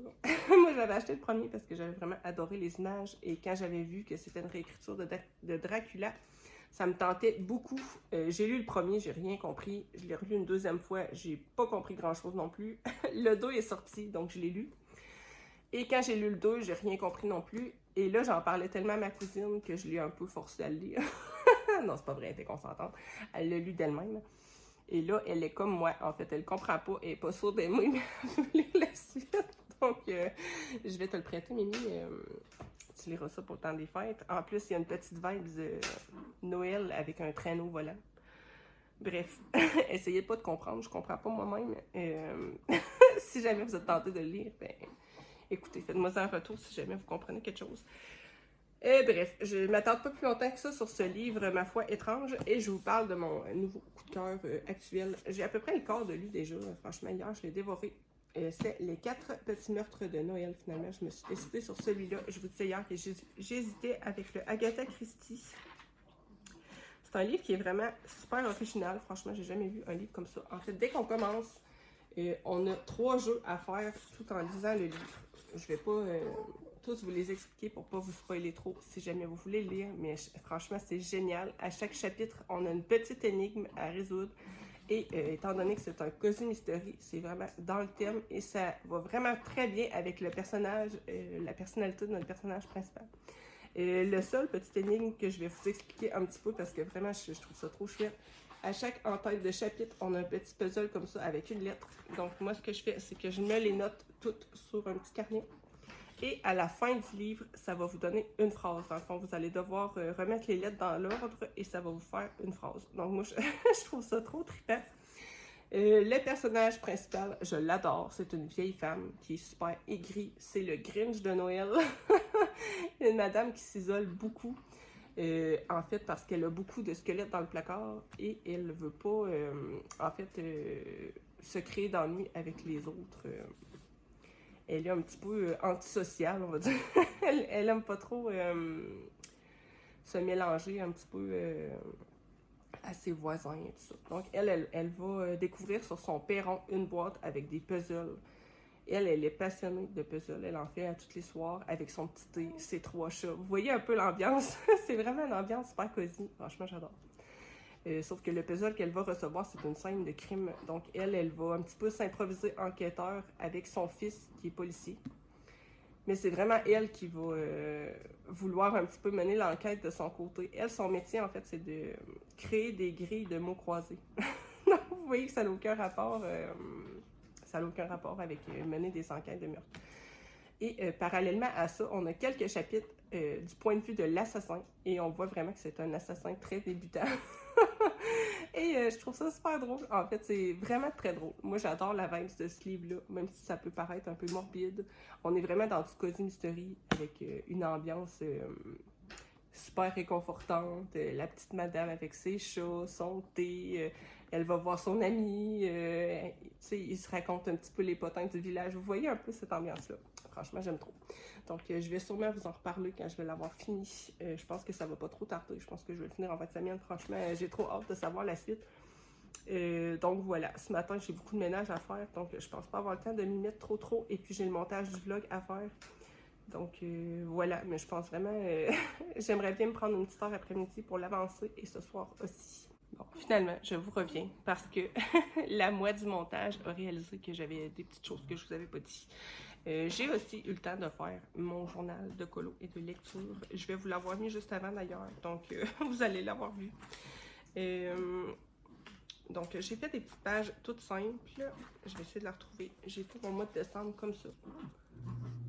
Moi, j'avais acheté le premier parce que j'avais vraiment adoré les images. Et quand j'avais vu que c'était une réécriture de Dracula, ça me tentait beaucoup. J'ai lu le premier, j'ai rien compris. Je l'ai relu une 2e fois, j'ai pas compris grand-chose non plus. Le 2 est sorti, donc je l'ai lu. Et quand j'ai lu le 2, j'ai rien compris non plus. Et là, j'en parlais tellement à ma cousine que je l'ai un peu forcée à le lire. Non, c'est pas vrai, elle était consentante. Elle l'a lu d'elle-même. Et là, elle est comme moi, en fait, elle comprend pas, elle est pas sûre d'aimer, mais elle veut lire la suite. Donc, je vais te le prêter, Mimi. Tu liras ça pour le temps des fêtes. En plus, il y a une petite vibe Noël avec un traîneau volant. Bref, essayez pas de comprendre, je comprends pas moi-même. Si jamais vous êtes tenté de le lire, ben, écoutez, faites-moi un retour si jamais vous comprenez quelque chose. Bref, je ne m'attarde pas plus longtemps que ça sur ce livre, ma foi, étrange, et je vous parle de mon nouveau coup de cœur actuel. J'ai à peu près le quart de lu déjà, franchement, hier, je l'ai dévoré. C'est Les 4 petits meurtres de Noël, finalement. Je me suis décidée sur celui-là. Je vous disais hier que j'hésitais avec le Agatha Christie. C'est un livre qui est vraiment super original. Franchement, j'ai jamais vu un livre comme ça. En fait, dès qu'on commence, on a 3 jeux à faire tout en lisant le livre. Je vais pas tous vous les expliquer pour pas vous spoiler trop si jamais vous voulez le lire, mais franchement, c'est génial. À chaque chapitre, on a une petite énigme à résoudre Et étant donné que c'est un Cozy Mystery, c'est vraiment dans le thème et ça va vraiment très bien avec le personnage, la personnalité de notre personnage principal. Le seul petit énigme que je vais vous expliquer un petit peu parce que vraiment je trouve ça trop chouette. À chaque en-tête de chapitre, on a un petit puzzle comme ça avec une lettre. Donc moi ce que je fais, c'est que je mets les notes toutes sur un petit carnet. Et à la fin du livre, ça va vous donner une phrase. Dans le fond, vous allez devoir remettre les lettres dans l'ordre et ça va vous faire une phrase. Donc moi, je trouve ça trop trippant. Le personnage principal, je l'adore. C'est une vieille femme qui est super aigrie. C'est le Grinch de Noël. Une madame qui s'isole beaucoup. En fait, parce qu'elle a beaucoup de squelettes dans le placard et elle ne veut pas, se créer d'ennui avec les autres. Elle est un petit peu antisociale, on va dire. Elle aime pas trop se mélanger un petit peu à ses voisins et tout ça. Donc, elle va découvrir sur son perron une boîte avec des puzzles. Elle est passionnée de puzzles. Elle en fait à tous les soirs avec son petit thé, ses 3 chats. Vous voyez un peu l'ambiance? C'est vraiment une ambiance super cosy. Franchement, j'adore. Sauf que le puzzle qu'elle va recevoir, c'est une scène de crime. Donc, elle va un petit peu s'improviser enquêteur avec son fils qui est policier. Mais c'est vraiment elle qui va vouloir un petit peu mener l'enquête de son côté. Elle, son métier, en fait, c'est de créer des grilles de mots croisés. Donc, vous voyez que ça n'a aucun rapport, avec mener des enquêtes de meurtre. Et parallèlement à ça, on a quelques chapitres du point de vue de l'assassin. Et on voit vraiment que c'est un assassin très débutant. Et je trouve ça super drôle. En fait, c'est vraiment très drôle. Moi, j'adore la vibe de ce livre-là, même si ça peut paraître un peu morbide. On est vraiment dans du Cozy Mystery avec une ambiance super réconfortante. La petite madame avec ses chats, son thé. Elle va voir son ami. Il se raconte un petit peu les potins du village. Vous voyez un peu cette ambiance-là. Franchement, j'aime trop. Donc, je vais sûrement vous en reparler quand je vais l'avoir fini. Je pense que ça va pas trop tarder. Je pense que je vais le finir en fin de semaine. Franchement, j'ai trop hâte de savoir la suite. Donc, voilà. Ce matin, j'ai beaucoup de ménage à faire. Donc, je pense pas avoir le temps de m'y mettre trop. Et puis, j'ai le montage du vlog à faire. Donc, voilà. Mais je pense vraiment... j'aimerais bien me prendre une petite heure après-midi pour l'avancer. Et ce soir aussi. Bon, finalement, je vous reviens parce que la moitié du montage a réalisé que j'avais des petites choses que je vous avais pas dit. J'ai aussi eu le temps de faire mon journal de colo et de lecture. Je vais vous l'avoir mis juste avant d'ailleurs, donc vous allez l'avoir vu. Donc j'ai fait des petites pages toutes simples. Je vais essayer de la retrouver. J'ai fait mon mois de décembre comme ça.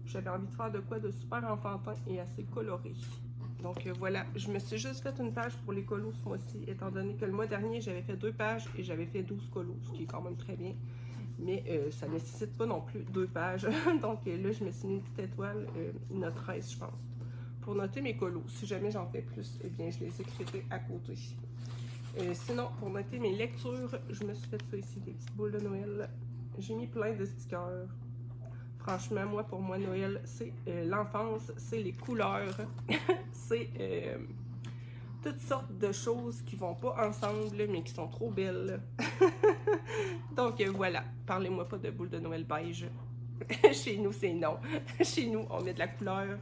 J'avais envie de faire de quoi de super enfantin et assez coloré. Donc voilà, je me suis juste fait une page pour les colos ce mois-ci, étant donné que le mois dernier, j'avais fait 2 pages et j'avais fait 12 colos, ce qui est quand même très bien. Mais ça ne nécessite pas non plus 2 pages. Donc là, je me suis mis une petite étoile, une note 13, je pense, pour noter mes colos. Si jamais j'en fais plus, eh bien, je les écrirai à côté. Sinon, pour noter mes lectures, je me suis fait ça ici, des petites boules de Noël. J'ai mis plein de stickers. Franchement, pour moi, Noël, c'est l'enfance, c'est les couleurs, c'est toutes sortes de choses qui vont pas ensemble, mais qui sont trop belles. Donc voilà, parlez-moi pas de boules de Noël beige. Chez nous, c'est non. Chez nous, on met de la couleur.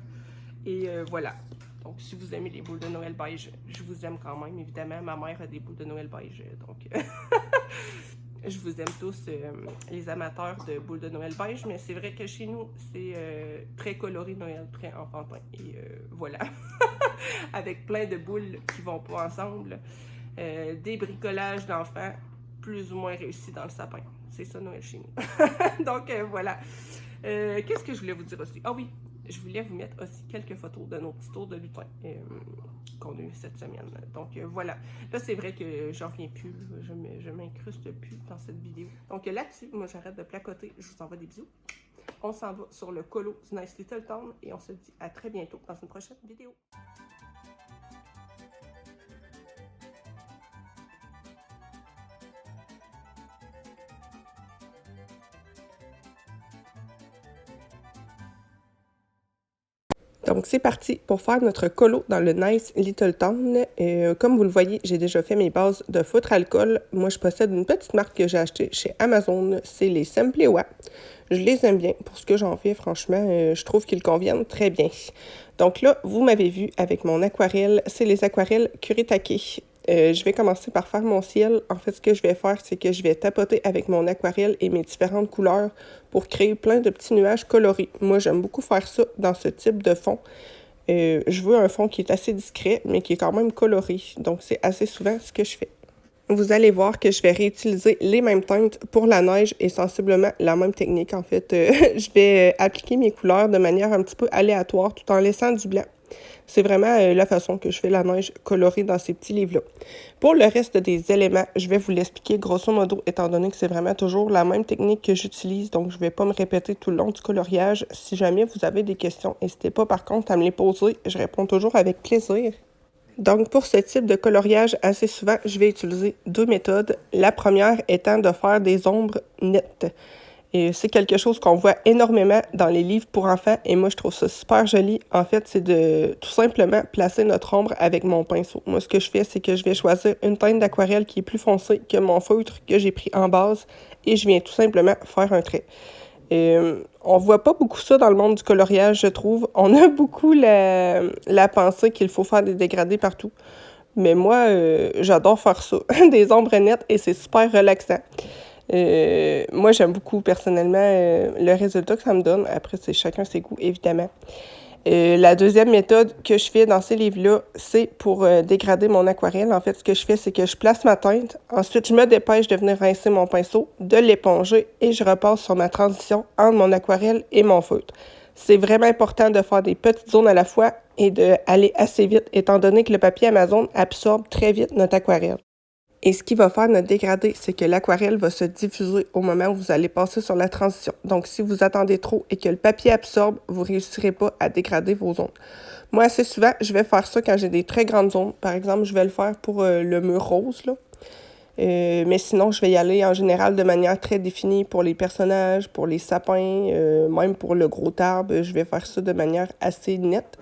Et voilà. Donc si vous aimez les boules de Noël beige, je vous aime quand même. Évidemment, ma mère a des boules de Noël beige. Donc je vous aime tous, les amateurs de boules de Noël beige. Mais c'est vrai que chez nous, c'est très coloré Noël, très enfantin. Et voilà. Avec plein de boules qui vont pas ensemble. Des bricolages d'enfants plus ou moins réussis dans le sapin. C'est ça Noël chez nous. Donc voilà. Qu'est-ce que je voulais vous dire aussi? Ah oui, je voulais vous mettre aussi quelques photos de nos petits tours de lutin qu'on a eu cette semaine. Donc voilà. Là, c'est vrai que j'en reviens plus. Je m'incruste plus dans cette vidéo. Donc là-dessus, moi, j'arrête de placoter. Je vous envoie des bisous. On s'en va sur le colo du Nice Little Town et on se dit à très bientôt dans une prochaine vidéo. Donc, c'est parti pour faire notre colo dans le Nice Little Town. Comme vous le voyez, j'ai déjà fait mes bases de feutre alcool. Moi, je possède une petite marque que j'ai achetée chez Amazon. C'est les Simply-Wa. Je les aime bien pour ce que j'en fais. Franchement, je trouve qu'ils conviennent très bien. Donc là, vous m'avez vu avec mon aquarelle. C'est les aquarelles Kuretake. Je vais commencer par faire mon ciel. En fait, ce que je vais faire, c'est que je vais tapoter avec mon aquarelle et mes différentes couleurs pour créer plein de petits nuages colorés. Moi, j'aime beaucoup faire ça dans ce type de fond. Je veux un fond qui est assez discret, mais qui est quand même coloré. Donc, c'est assez souvent ce que je fais. Vous allez voir que je vais réutiliser les mêmes teintes pour la neige et sensiblement la même technique. En fait, je vais appliquer mes couleurs de manière un petit peu aléatoire tout en laissant du blanc. C'est vraiment la façon que je fais la neige colorée dans ces petits livres-là. Pour le reste des éléments, je vais vous l'expliquer grosso modo, étant donné que c'est vraiment toujours la même technique que j'utilise, donc je ne vais pas me répéter tout le long du coloriage. Si jamais vous avez des questions, n'hésitez pas par contre à me les poser, je réponds toujours avec plaisir. Donc, pour ce type de coloriage, assez souvent, je vais utiliser deux méthodes. La première étant de faire des ombres nettes. Et c'est quelque chose qu'on voit énormément dans les livres pour enfants et moi, je trouve ça super joli. En fait, c'est de tout simplement placer notre ombre avec mon pinceau. Moi, ce que je fais, c'est que je vais choisir une teinte d'aquarelle qui est plus foncée que mon feutre que j'ai pris en base et je viens tout simplement faire un trait. On voit pas beaucoup ça dans le monde du coloriage, je trouve. On a beaucoup la pensée qu'il faut faire des dégradés partout. Mais moi, j'adore faire ça, des ombres nettes, et c'est super relaxant. Moi, j'aime beaucoup, personnellement, le résultat que ça me donne. Après, c'est chacun ses goûts, évidemment. La deuxième méthode que je fais dans ces livres-là, c'est pour dégrader mon aquarelle. En fait, ce que je fais, c'est que je place ma teinte. Ensuite, je me dépêche de venir rincer mon pinceau, de l'éponger et je repasse sur ma transition entre mon aquarelle et mon feutre. C'est vraiment important de faire des petites zones à la fois et d'aller assez vite, étant donné que le papier Amazon absorbe très vite notre aquarelle. Et ce qui va faire notre dégradé, c'est que l'aquarelle va se diffuser au moment où vous allez passer sur la transition. Donc, si vous attendez trop et que le papier absorbe, vous ne réussirez pas à dégrader vos zones. Moi, assez souvent, je vais faire ça quand j'ai des très grandes zones. Par exemple, je vais le faire pour le mur rose, là. Mais sinon, je vais y aller en général de manière très définie pour les personnages, pour les sapins, même pour le gros arbre. Je vais faire ça de manière assez nette.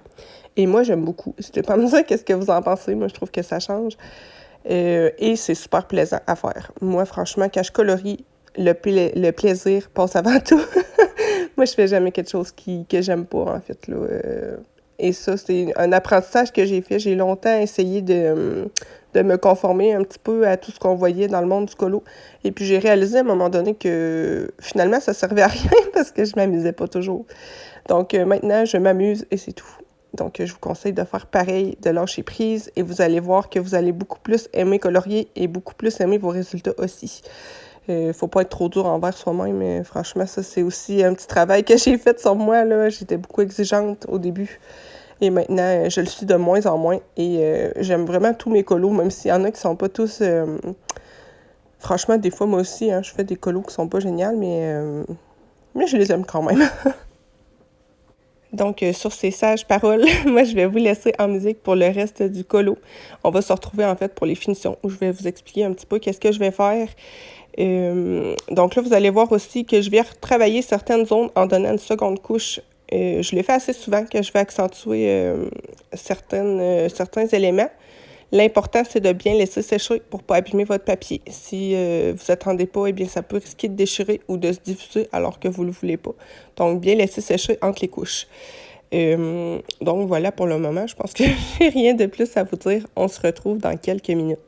Et moi, j'aime beaucoup. N'hésitez pas à me dire qu'est-ce que vous en pensez. Moi, je trouve que ça change. Et c'est super plaisant à faire. Moi, franchement, quand je colorie, le plaisir passe avant tout. Moi, je fais jamais quelque chose que j'aime pas, en fait, là. Et ça, c'est un apprentissage que j'ai fait. J'ai longtemps essayé de me conformer un petit peu à tout ce qu'on voyait dans le monde du colo. Et puis, j'ai réalisé à un moment donné que finalement, ça servait à rien parce que je m'amusais pas toujours. Donc, maintenant, je m'amuse et c'est tout. Donc, je vous conseille de faire pareil, de lâcher prise et vous allez voir que vous allez beaucoup plus aimer colorier et beaucoup plus aimer vos résultats aussi. Faut pas être trop dur envers soi-même, mais franchement, ça, c'est aussi un petit travail que j'ai fait sur moi, là. J'étais beaucoup exigeante au début et maintenant, je le suis de moins en moins et j'aime vraiment tous mes colos, même s'il y en a qui sont pas tous... Franchement, des fois, moi aussi, hein, je fais des colos qui sont pas géniales, mais je les aime quand même. Donc, sur ces sages paroles, moi, je vais vous laisser en musique pour le reste du colo. On va se retrouver, en fait, pour les finitions, où je vais vous expliquer un petit peu qu'est-ce que je vais faire. Donc là, vous allez voir aussi que je vais retravailler certaines zones en donnant une seconde couche. Je le fais assez souvent quand je vais accentuer certains éléments. L'important, c'est de bien laisser sécher pour ne pas abîmer votre papier. Si vous n'attendez pas, eh bien, ça peut risquer de déchirer ou de se diffuser alors que vous ne le voulez pas. Donc, bien laisser sécher entre les couches. Donc, voilà pour le moment. Je pense que j'ai rien de plus à vous dire. On se retrouve dans quelques minutes.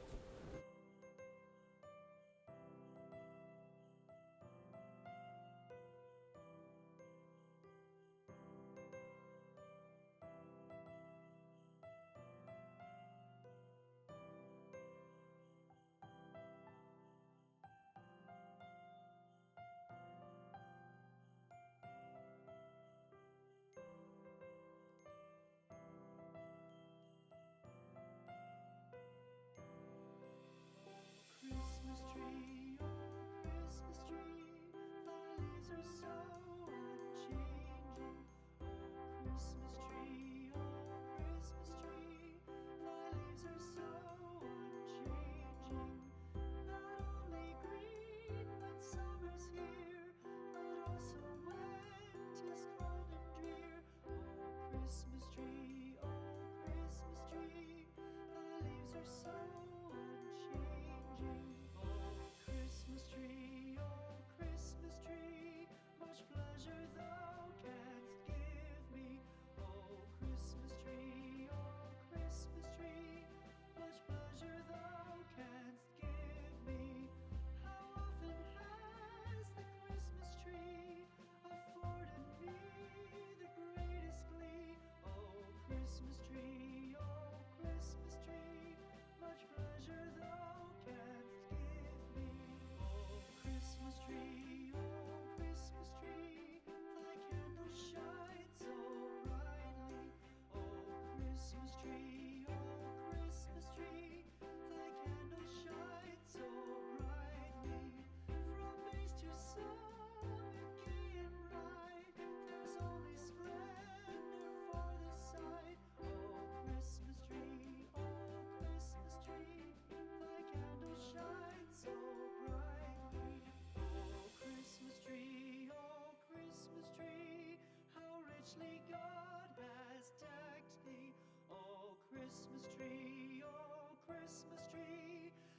richly God has decked thee. Oh Christmas tree,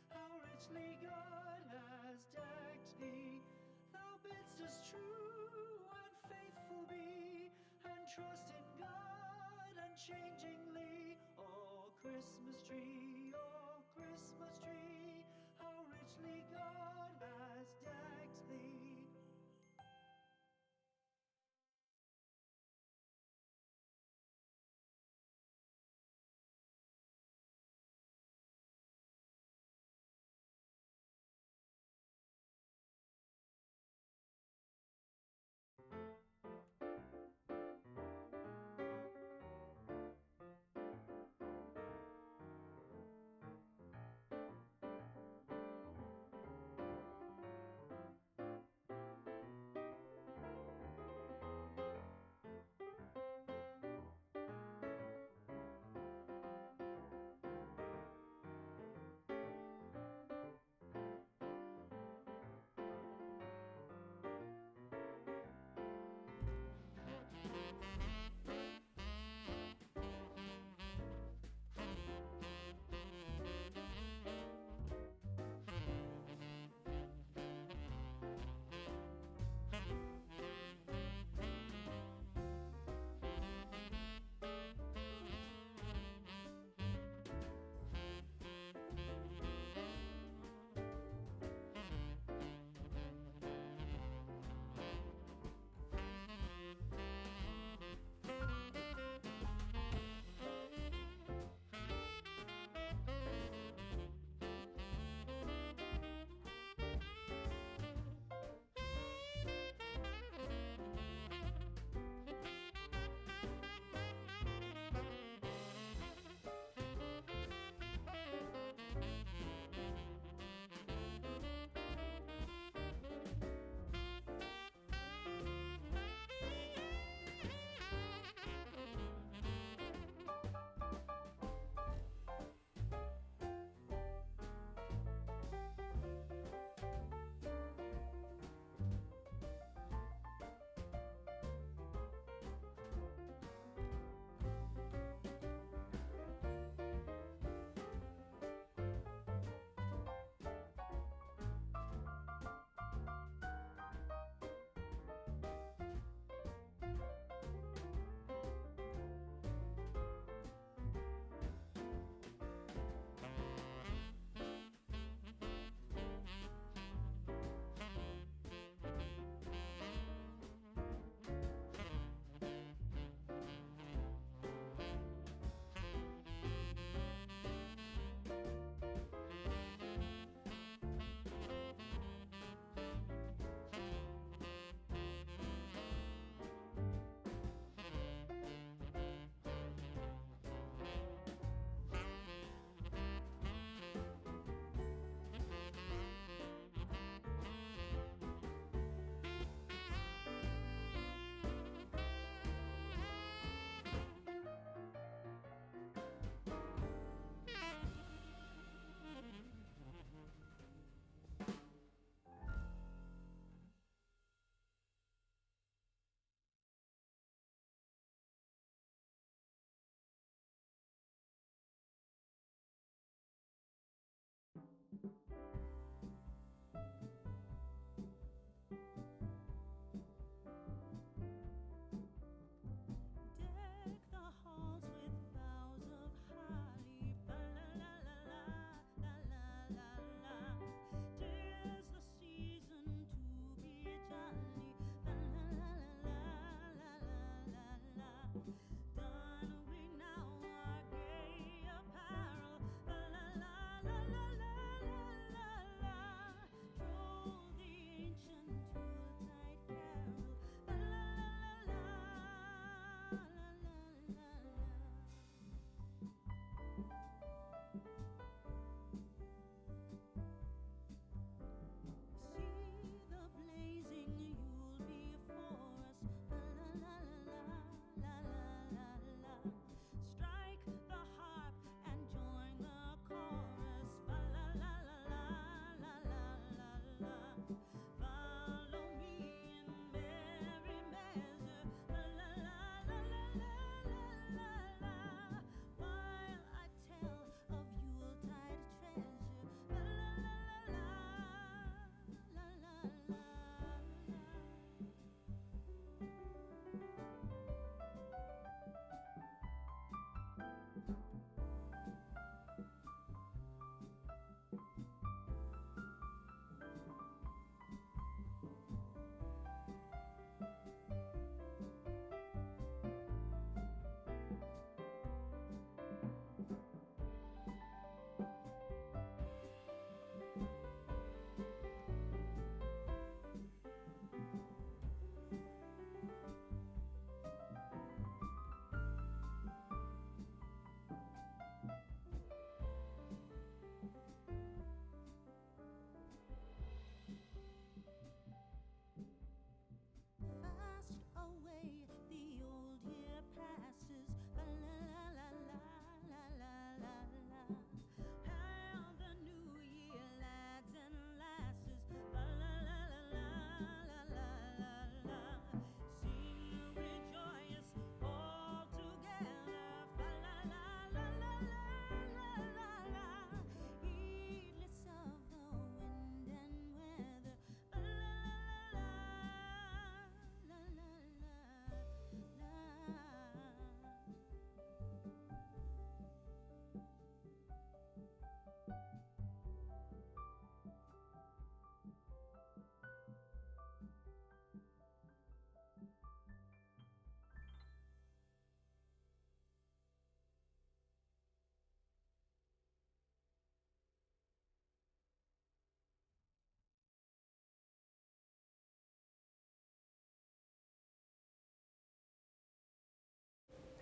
how richly God has decked thee. Thou bidst us true and faithful be, and trust in God unchangingly. Oh Christmas tree, how richly God has decked thee.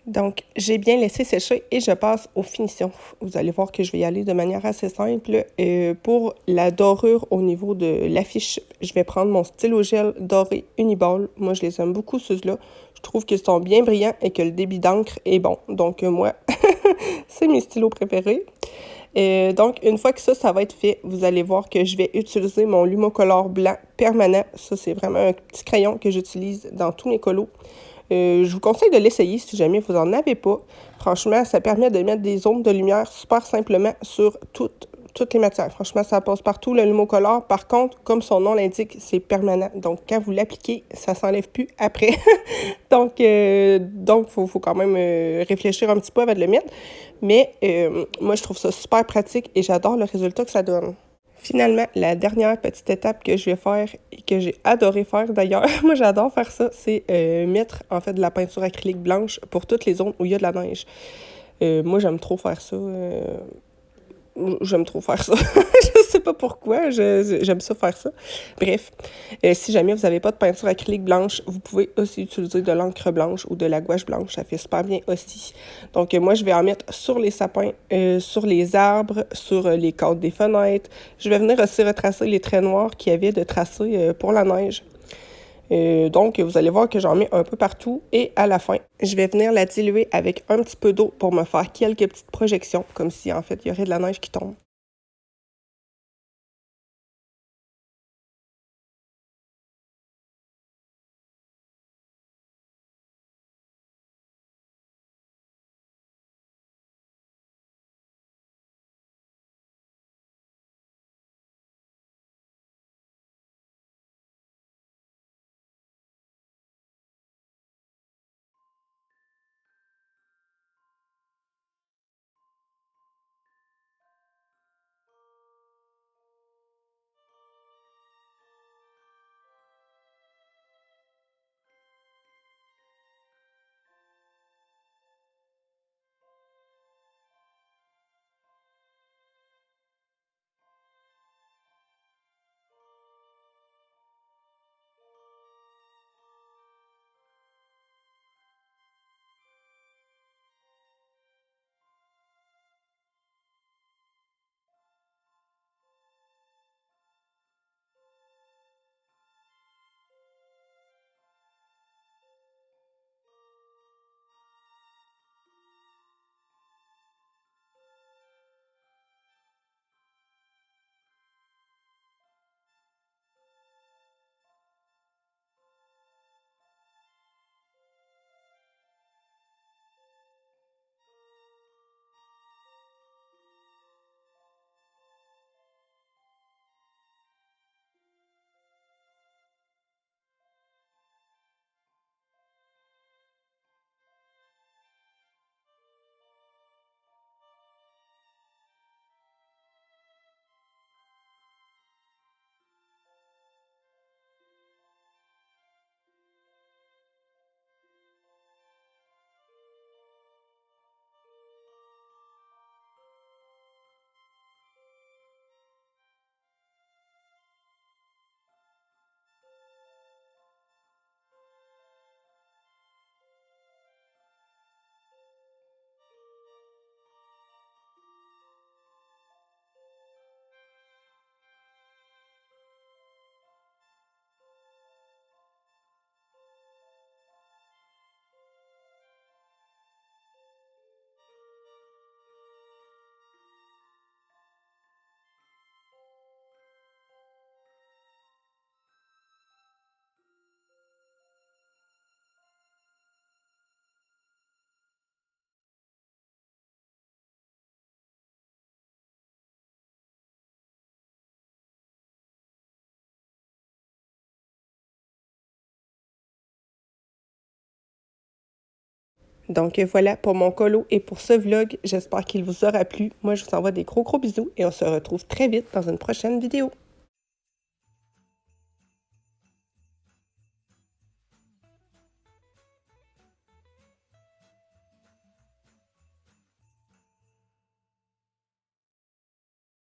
Donc, j'ai bien laissé sécher et je passe aux finitions. Vous allez voir que je vais y aller de manière assez simple. Pour la dorure au niveau de l'affiche, je vais prendre mon stylo gel doré Uniball. Moi, je les aime beaucoup, ceux-là. Je trouve qu'ils sont bien brillants et que le débit d'encre est bon. Donc, moi, c'est mes stylos préférés. Donc, une fois que ça va être fait, vous allez voir que je vais utiliser mon Lumocolor blanc permanent. Ça, c'est vraiment un petit crayon que j'utilise dans tous mes colos. Je vous conseille de l'essayer si jamais vous n'en avez pas. Franchement, ça permet de mettre des zones de lumière super simplement sur toutes les matières. Franchement, ça passe partout, le Lumocolor. Par contre, comme son nom l'indique, c'est permanent. Donc, quand vous l'appliquez, ça ne s'enlève plus après. Donc, faut quand même réfléchir un petit peu avant de le mettre. Mais moi, je trouve ça super pratique et j'adore le résultat que ça donne. Finalement, la dernière petite étape que je vais faire et que j'ai adoré faire d'ailleurs, moi j'adore faire ça, c'est mettre en fait de la peinture acrylique blanche pour toutes les zones où il y a de la neige. Moi j'aime trop faire ça. J'aime trop faire ça. Je sais pas pourquoi, j'aime ça faire ça. Bref, si jamais vous n'avez pas de peinture acrylique blanche, vous pouvez aussi utiliser de l'encre blanche ou de la gouache blanche. Ça fait super bien aussi. Donc, moi, je vais en mettre sur les sapins, sur les arbres, sur les cadres des fenêtres. Je vais venir aussi retracer les traits noirs qu'il y avait de tracer pour la neige. Donc, vous allez voir que j'en mets un peu partout. Et à la fin, je vais venir la diluer avec un petit peu d'eau pour me faire quelques petites projections, comme si, en fait, il y aurait de la neige qui tombe. Donc voilà pour mon colo et pour ce vlog. J'espère qu'il vous aura plu. Moi, je vous envoie des gros bisous et on se retrouve très vite dans une prochaine vidéo.